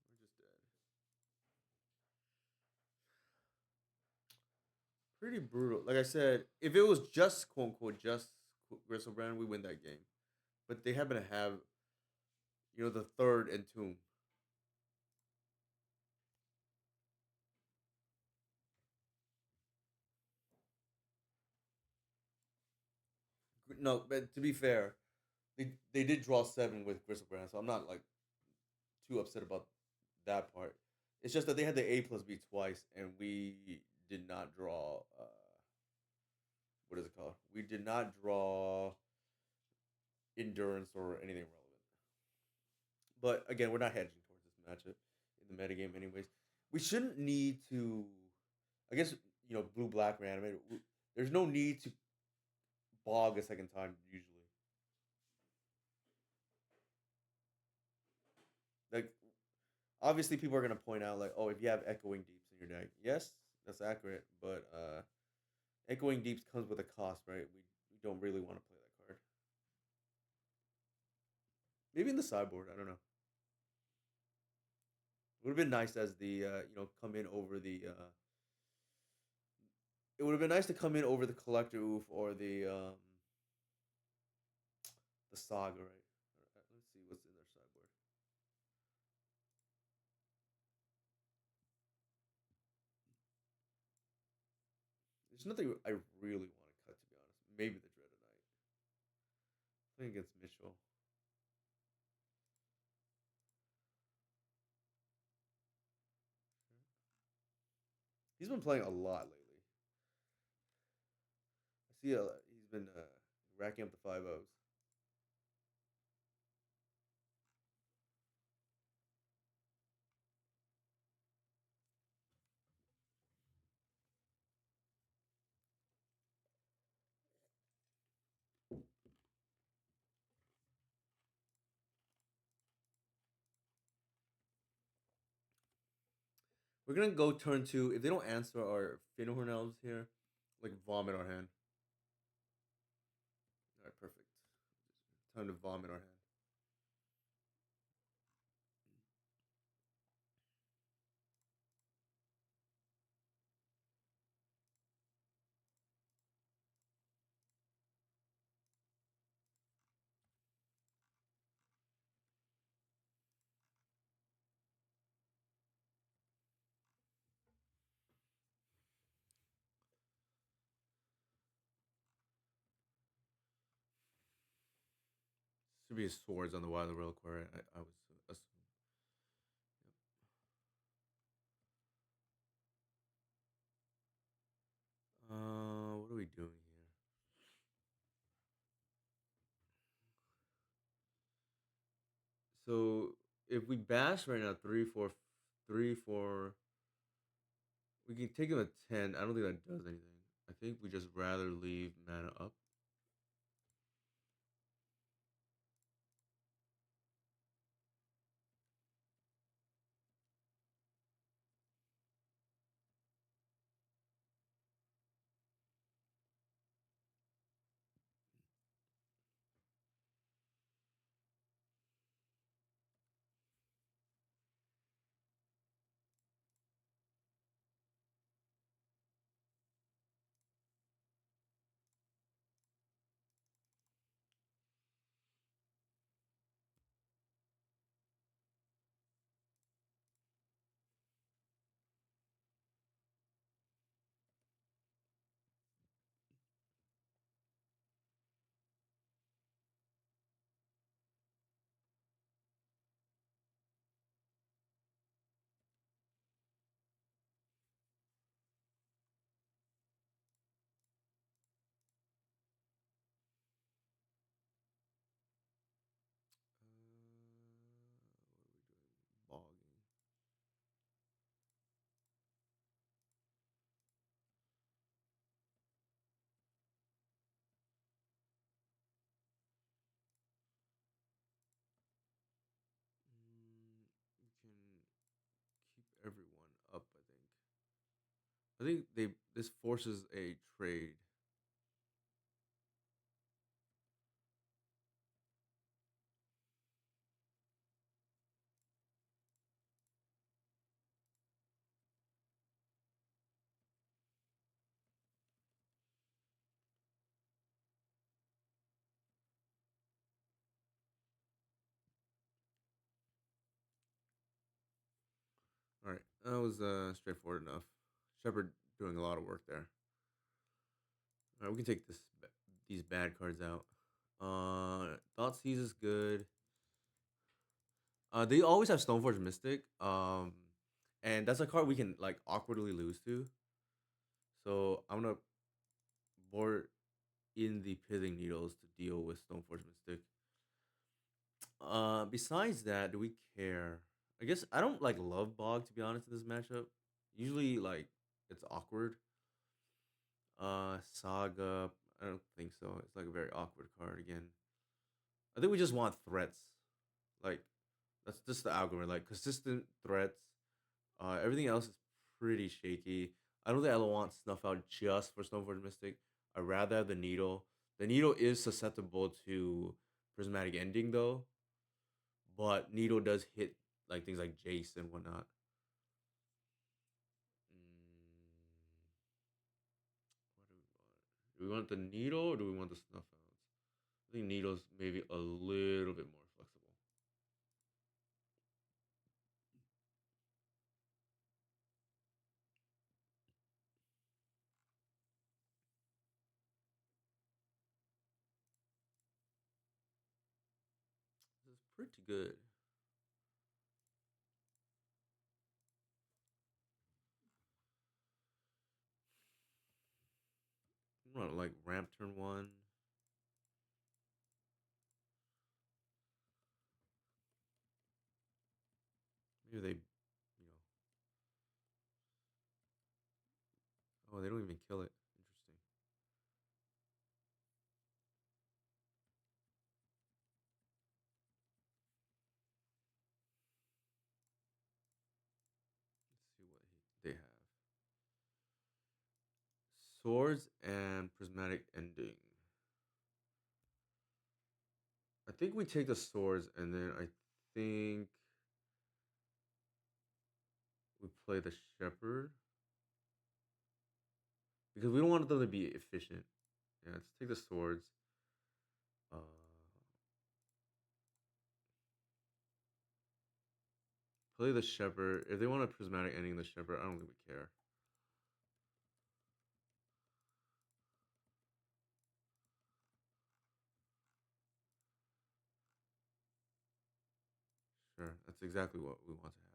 We're just dead. Pretty brutal. Like I said, if it was just quote unquote just Gristlebrand, we win that game. But they happen to have, the third Entomb. No, but to be fair, they did draw 7 with Gristlebrand, so I'm not like too upset about that part. It's just that they had the A plus B twice, and we did not draw. What is it called? We did not draw endurance or anything relevant. But again, we're not hedging towards this matchup in the metagame, anyways. We shouldn't need to. I guess blue black reanimator. There's no need to bog a second time usually. Like obviously, people are gonna point out like, oh, if you have echoing deeps in your deck, yes, that's accurate. But echoing deeps comes with a cost, right? We don't really want to play that card. Maybe in the sideboard, I don't know. It would have been nice as the come in over the. It would have been nice to come in over the collector oof or the saga, right? Let's see what's in their sideboard. There's nothing I really want to cut, to be honest. Maybe the Dread of Night. Playing against Mitchell. He's been playing a lot lately. I see he's been racking up the 5 O's. We're gonna go turn two. If they don't answer our Finhorn elves here, like vomit our hand. All right, perfect. Time to vomit our hand. Should be swords on the Wild Royal Quarry. I was assume. What are we doing here? So if we bash right now, 3, 4, 3, 4, we can take him at 10. I don't think that does anything. I think we just rather leave mana up. What are we doing? Bogging. We can keep everyone up. I think. I think this forces a trade. All right, that was straightforward enough. Shepard doing a lot of work there. All right, we can take these bad cards out. Thoughtseize is good. They always have Stoneforge Mystic. And that's a card we can like awkwardly lose to. So I'm gonna board in the Pithing Needles to deal with Stoneforge Mystic. Besides that, do we care? I guess I don't like love Bog to be honest in this matchup. Usually, like it's awkward. Saga. I don't think so. It's like a very awkward card again. I think we just want threats. Like that's just the algorithm. Like consistent threats. Everything else is pretty shaky. I don't think I want Snuff Out just for Stoneforge Mystic. I'd rather have the Needle. The Needle is susceptible to Prismatic Ending though, but Needle does hit like things like Jace and whatnot. What do we want? Do we want the Needle or do we want the Snuff Outs? I think Needle's maybe a little bit more flexible. This is pretty good. I'm gonna like ramp turn one. Maybe they, oh, they don't even kill it. Interesting. Let's see what he Swords and prismatic ending. I think we take the swords, and then I think we play the shepherd because we don't want them to be efficient. Yeah, let's take the swords. Uh, Play the shepherd. If they want a prismatic ending, the shepherd. I don't think we care. Sure, that's exactly what we want to happen.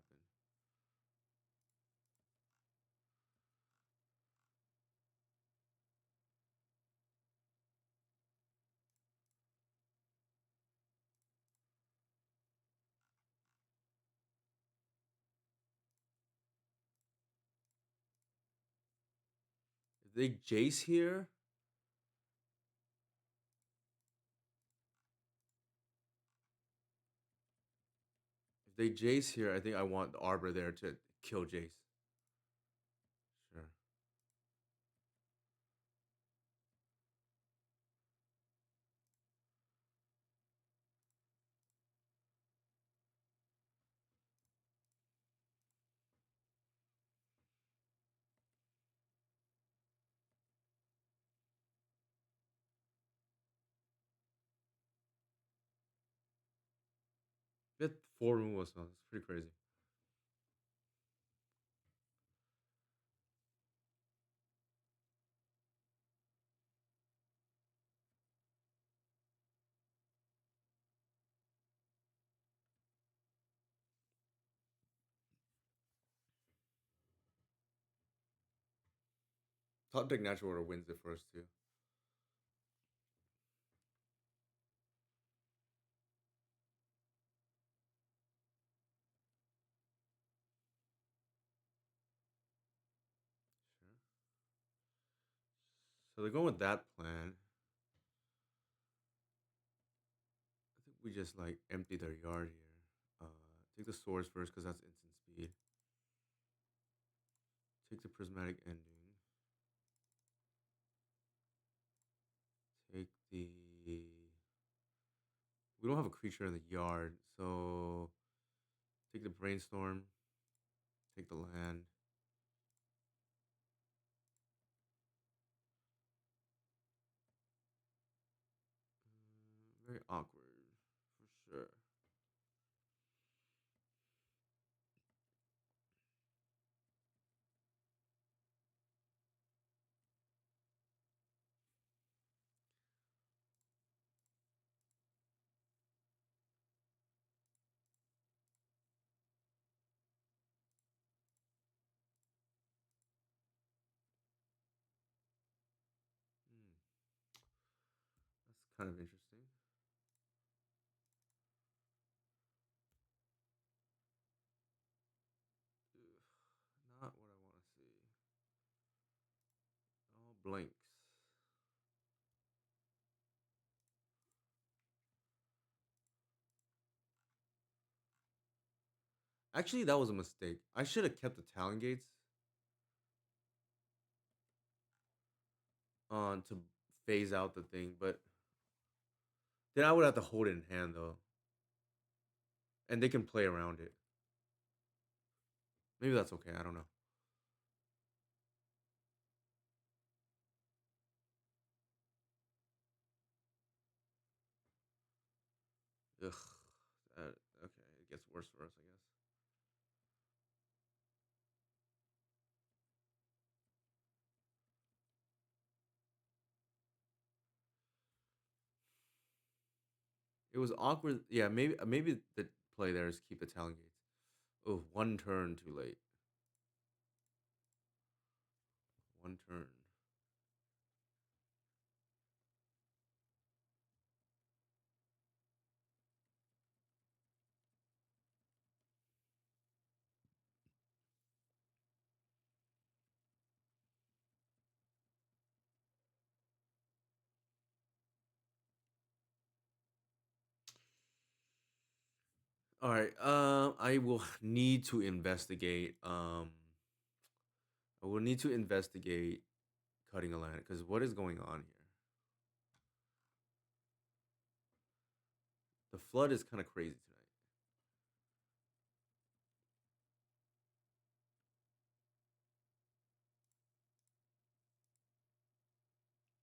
If they Jace here, if they Jace here, I think I want the Arbor there to kill Jace. Sure. We had 4 removals, so it's pretty crazy. Top deck natural order wins it first too. Sure. So they're going with that plan. I think we just like empty their yard here. Take the swords first because that's instant speed. Take the prismatic ending. Take the. We don't have a creature in the yard, so take the brainstorm. Take the land. Very awkward, for sure. Hmm. That's kind of interesting. Ugh, not what I want to see. Oh, blanks. Actually, that was a mistake. I should have kept the Talon Gates on to phase out the thing, but then I would have to hold it in hand though, and they can play around it. Maybe that's okay. I don't know. Ugh. Okay, it gets worse for us, I guess. It was awkward. Yeah, maybe the play there is keep the Talon Gates. Oh, one turn too late. One turn. All right. I will need to investigate. I will need to investigate cutting a land because what is going on here? The flood is kind of crazy tonight.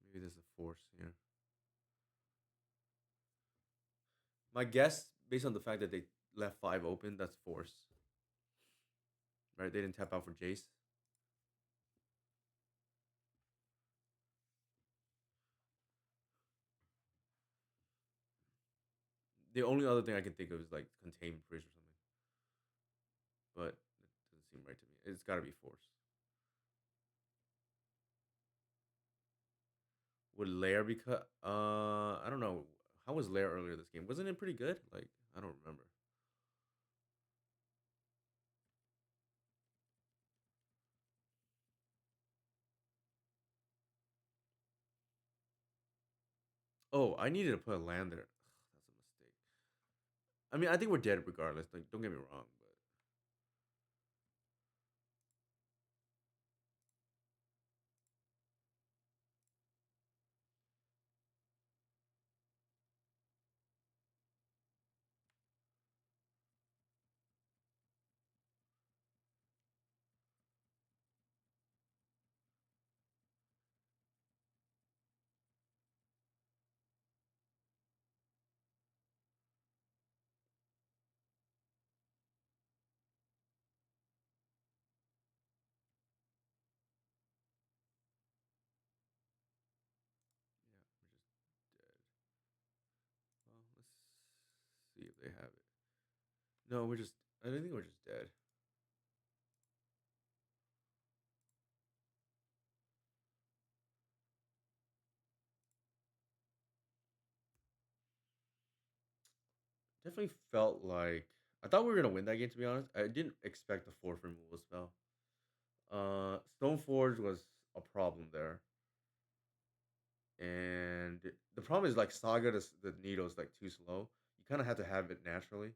Maybe there's a force here. My guess, based on the fact that they left five open, that's force. Right? They didn't tap out for Jace. The only other thing I can think of is like containment bridge or something, but it doesn't seem right to me. It's got to be force. Would Lair be cut? I don't know. How was Lair earlier this game? Wasn't it pretty good? Like I don't remember. Oh, I needed to put a land there. That's a mistake. I mean, I think we're dead regardless. Like, don't get me wrong, but yeah, we're just dead. Well, let's see if they have it. No, we're just. I think we're just dead. Definitely felt like I thought we were gonna win that game. To be honest, I didn't expect the fourth removal spell. Stoneforge was a problem there, and the problem is like Saga the needle is like too slow. You kind of have to have it naturally.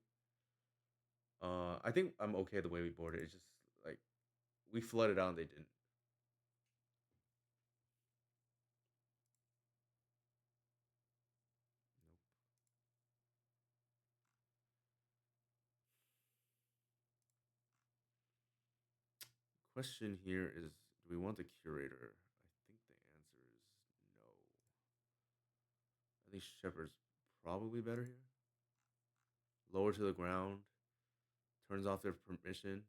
I think I'm okay the way we boarded. It's just like we flooded out and they didn't. Question here is, do we want the curator? I think the answer is no. I think Shepherd's probably better here. Lower to the ground, turns off their permission.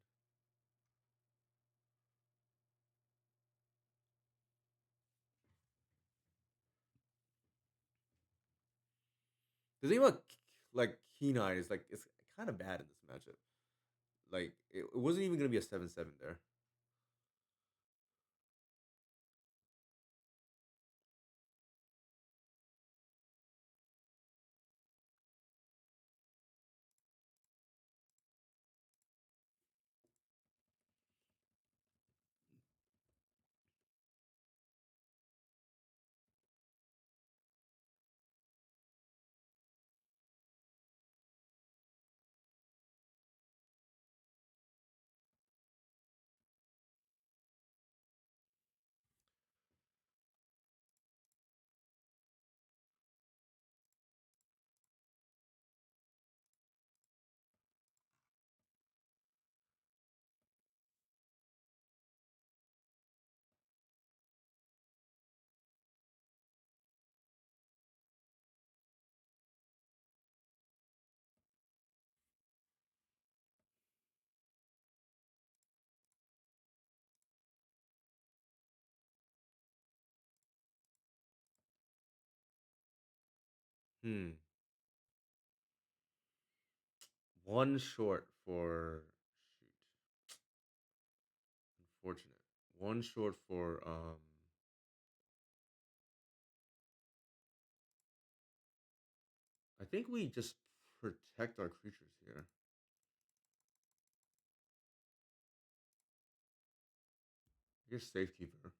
The thing about like Keen-Eye is like it's kind of bad in this matchup. Like it wasn't even gonna be a 7-7 there. Hmm. One short for shoot. Unfortunate. One short for I think we just protect our creatures here. I guess safekeeper.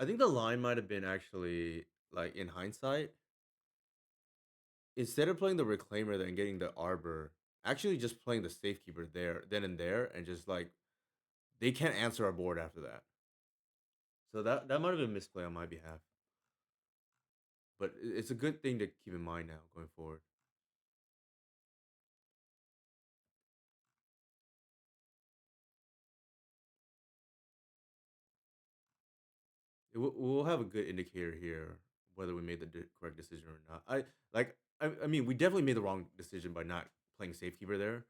I think the line might have been actually like in hindsight, instead of playing the reclaimer then getting the arbor, actually just playing the safekeeper there, then and there, and just like they can't answer our board after that. So that might have been misplay on my behalf, but it's a good thing to keep in mind now going forward. We'll have a good indicator here whether we made the correct decision or not. I mean, we definitely made the wrong decision by not playing safekeeper there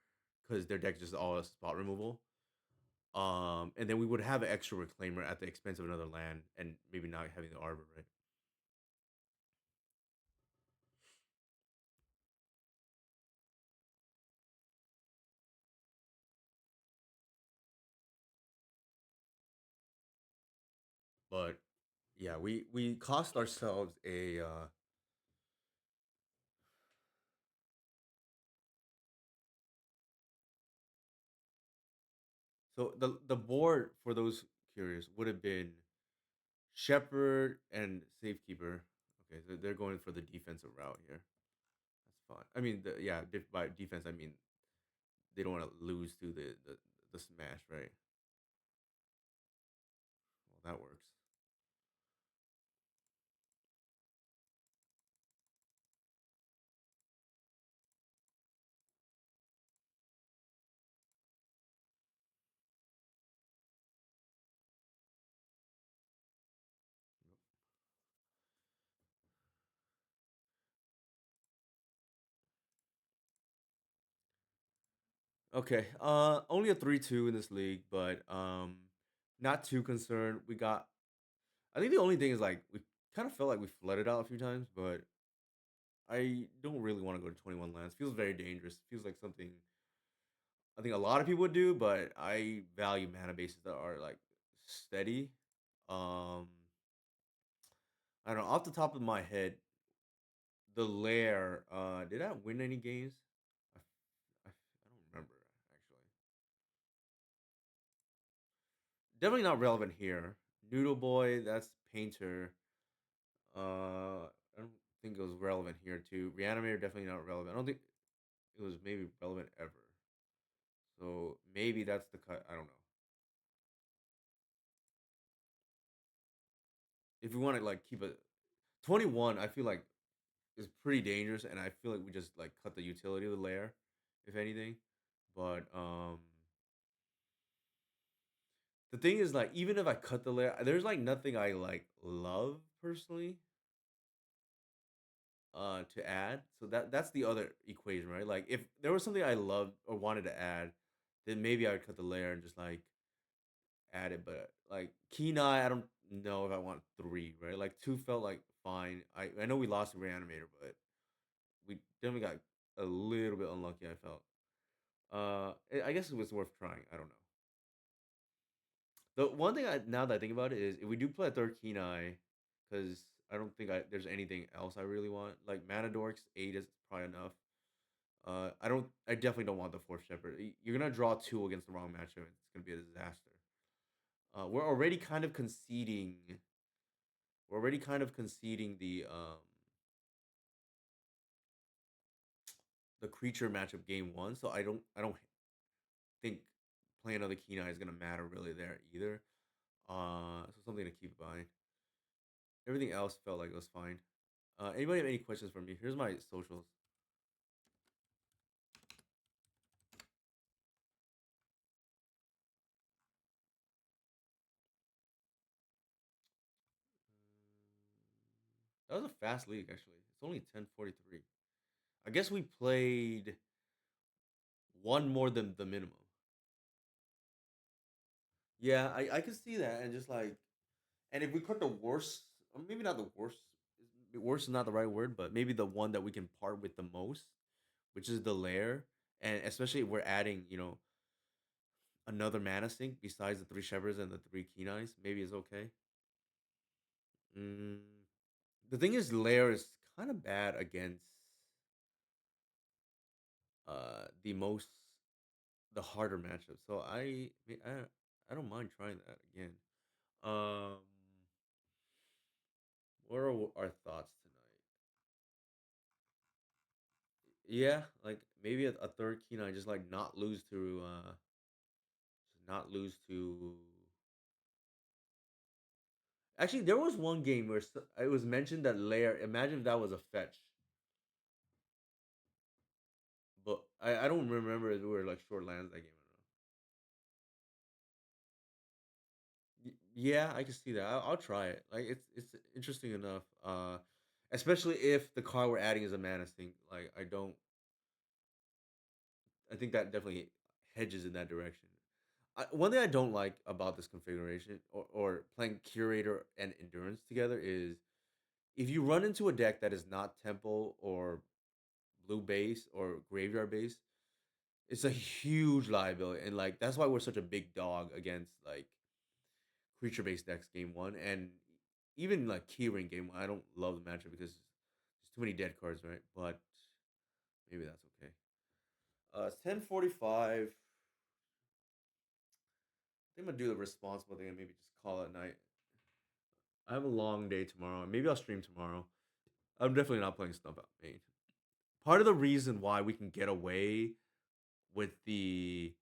because their deck just all spot removal. And then we would have an extra reclaimer at the expense of another land and maybe not having the arbor, right? But yeah, we cost ourselves a so the board for those curious would have been shepherd and safekeeper. Okay, so they're going for the defensive route here. That's fine. I mean, yeah, by defense I mean they don't want to lose to the smash, right? Well, that works. Okay. Only a 3-2 in this league, but not too concerned. We got I think the only thing is like we kind of felt like we flooded out a few times, but I don't really want to go to 21 lands. Feels very dangerous. Feels like something I think a lot of people would do, but I value mana bases that are like steady. Um I don't know, off the top of my head, the lair, did that win any games? I don't remember actually. Definitely not relevant here. Noodle Boy, that's Painter. I don't think it was relevant here too. Reanimator definitely not relevant. I don't think it was maybe relevant ever. So maybe that's the cut. I don't know. If you want to like keep a 21, I feel like is pretty dangerous, and I feel like we just like cut the utility of the layer, if anything. But the thing is like even if I cut the layer, there's like nothing I like love personally to add. So that's the other equation, right? Like if there was something I loved or wanted to add, then maybe I would cut the layer and just like add it. But like Kenai, I don't know if I want three, right? Like two felt like fine. I know we lost the reanimator, but we definitely got a little bit unlucky, I felt. I guess it was worth trying. I don't know. The one thing now that I think about it is if we do play a third Kenai, because I don't think there's anything else I really want. Like Manadorks 8 is probably enough. I definitely don't want the fourth Shepherd. You're gonna draw two against the wrong matchup. It's gonna be a disaster. We're already kind of conceding. We're already kind of conceding the creature matchup game one. So I don't think playing another Kenai is gonna matter really there either. So something to keep in mind. Everything else felt like it was fine. Anybody have any questions for me? Here's my socials. That was a fast league actually. It's only 10:43. I guess we played one more than the minimum. Yeah, I can see that, and just like, and if we put the worst, or maybe not the worst, worst is not the right word, but maybe the one that we can part with the most, which is the lair, and especially if we're adding, another mana sink besides the three shepherds and the three kenais, maybe it's okay. Mm, the thing is, lair is kind of bad against the most the harder matchup, so I don't mind trying that again. Um, What are our thoughts tonight? Yeah, like maybe a third Kina, just like not lose to not lose to. Actually, there was one game where it was mentioned that layer. Imagine if that was a fetch, but I don't remember if we were like short lands that game. Yeah, I can see that. I'll try it. Like it's interesting enough. Especially if the card we're adding is a mana sink. Like I think that definitely hedges in that direction. One thing I don't like about this configuration or playing curator and endurance together is if you run into a deck that is not temple or blue base or graveyard base, it's a huge liability. And like that's why we're such a big dog against like creature based decks game one, and even like keyring game one. I don't love the matchup because there's too many dead cards, right? But maybe that's okay. It's 10:45. I think I'm gonna do the responsible thing and maybe just call it night. I have a long day tomorrow. Maybe I'll stream tomorrow. I'm definitely not playing Stump Out Main. Part of the reason why we can get away with the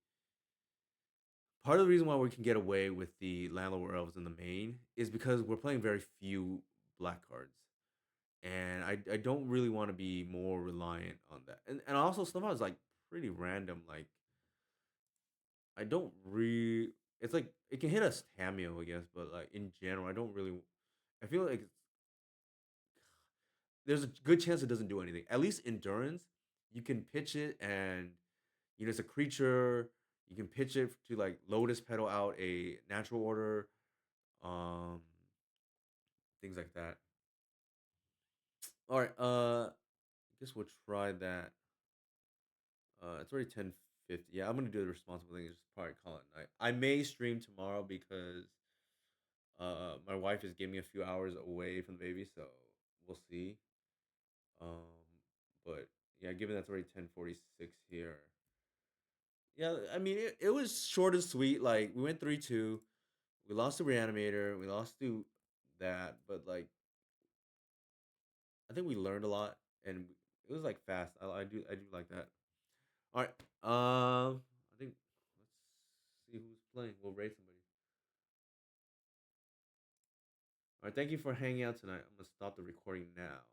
Landlord Elves in the main is because we're playing very few black cards. And I don't really want to be more reliant on that. And also Stump Out is like pretty random. Like I don't really it's like it can hit us Tamio, I guess, but like in general, I don't really I feel like there's a good chance it doesn't do anything. At least endurance, you can pitch it and it's a creature. You can pitch it to like Lotus Petal out a natural order, um, things like that. All right, I guess we'll try that. It's already 10:50. Yeah, I'm gonna do the responsible thing. Is just probably call it night. I may stream tomorrow because my wife is giving me a few hours away from the baby, so we'll see. Um, but yeah, given that's already 10:46 here, yeah, I mean it was short and sweet. Like we went 3-2. We lost to Reanimator. We lost to that, but like I think we learned a lot, and it was like fast. I do like that. All right. I think let's see who's playing. We'll rate somebody. All right. Thank you for hanging out tonight. I'm gonna stop the recording now.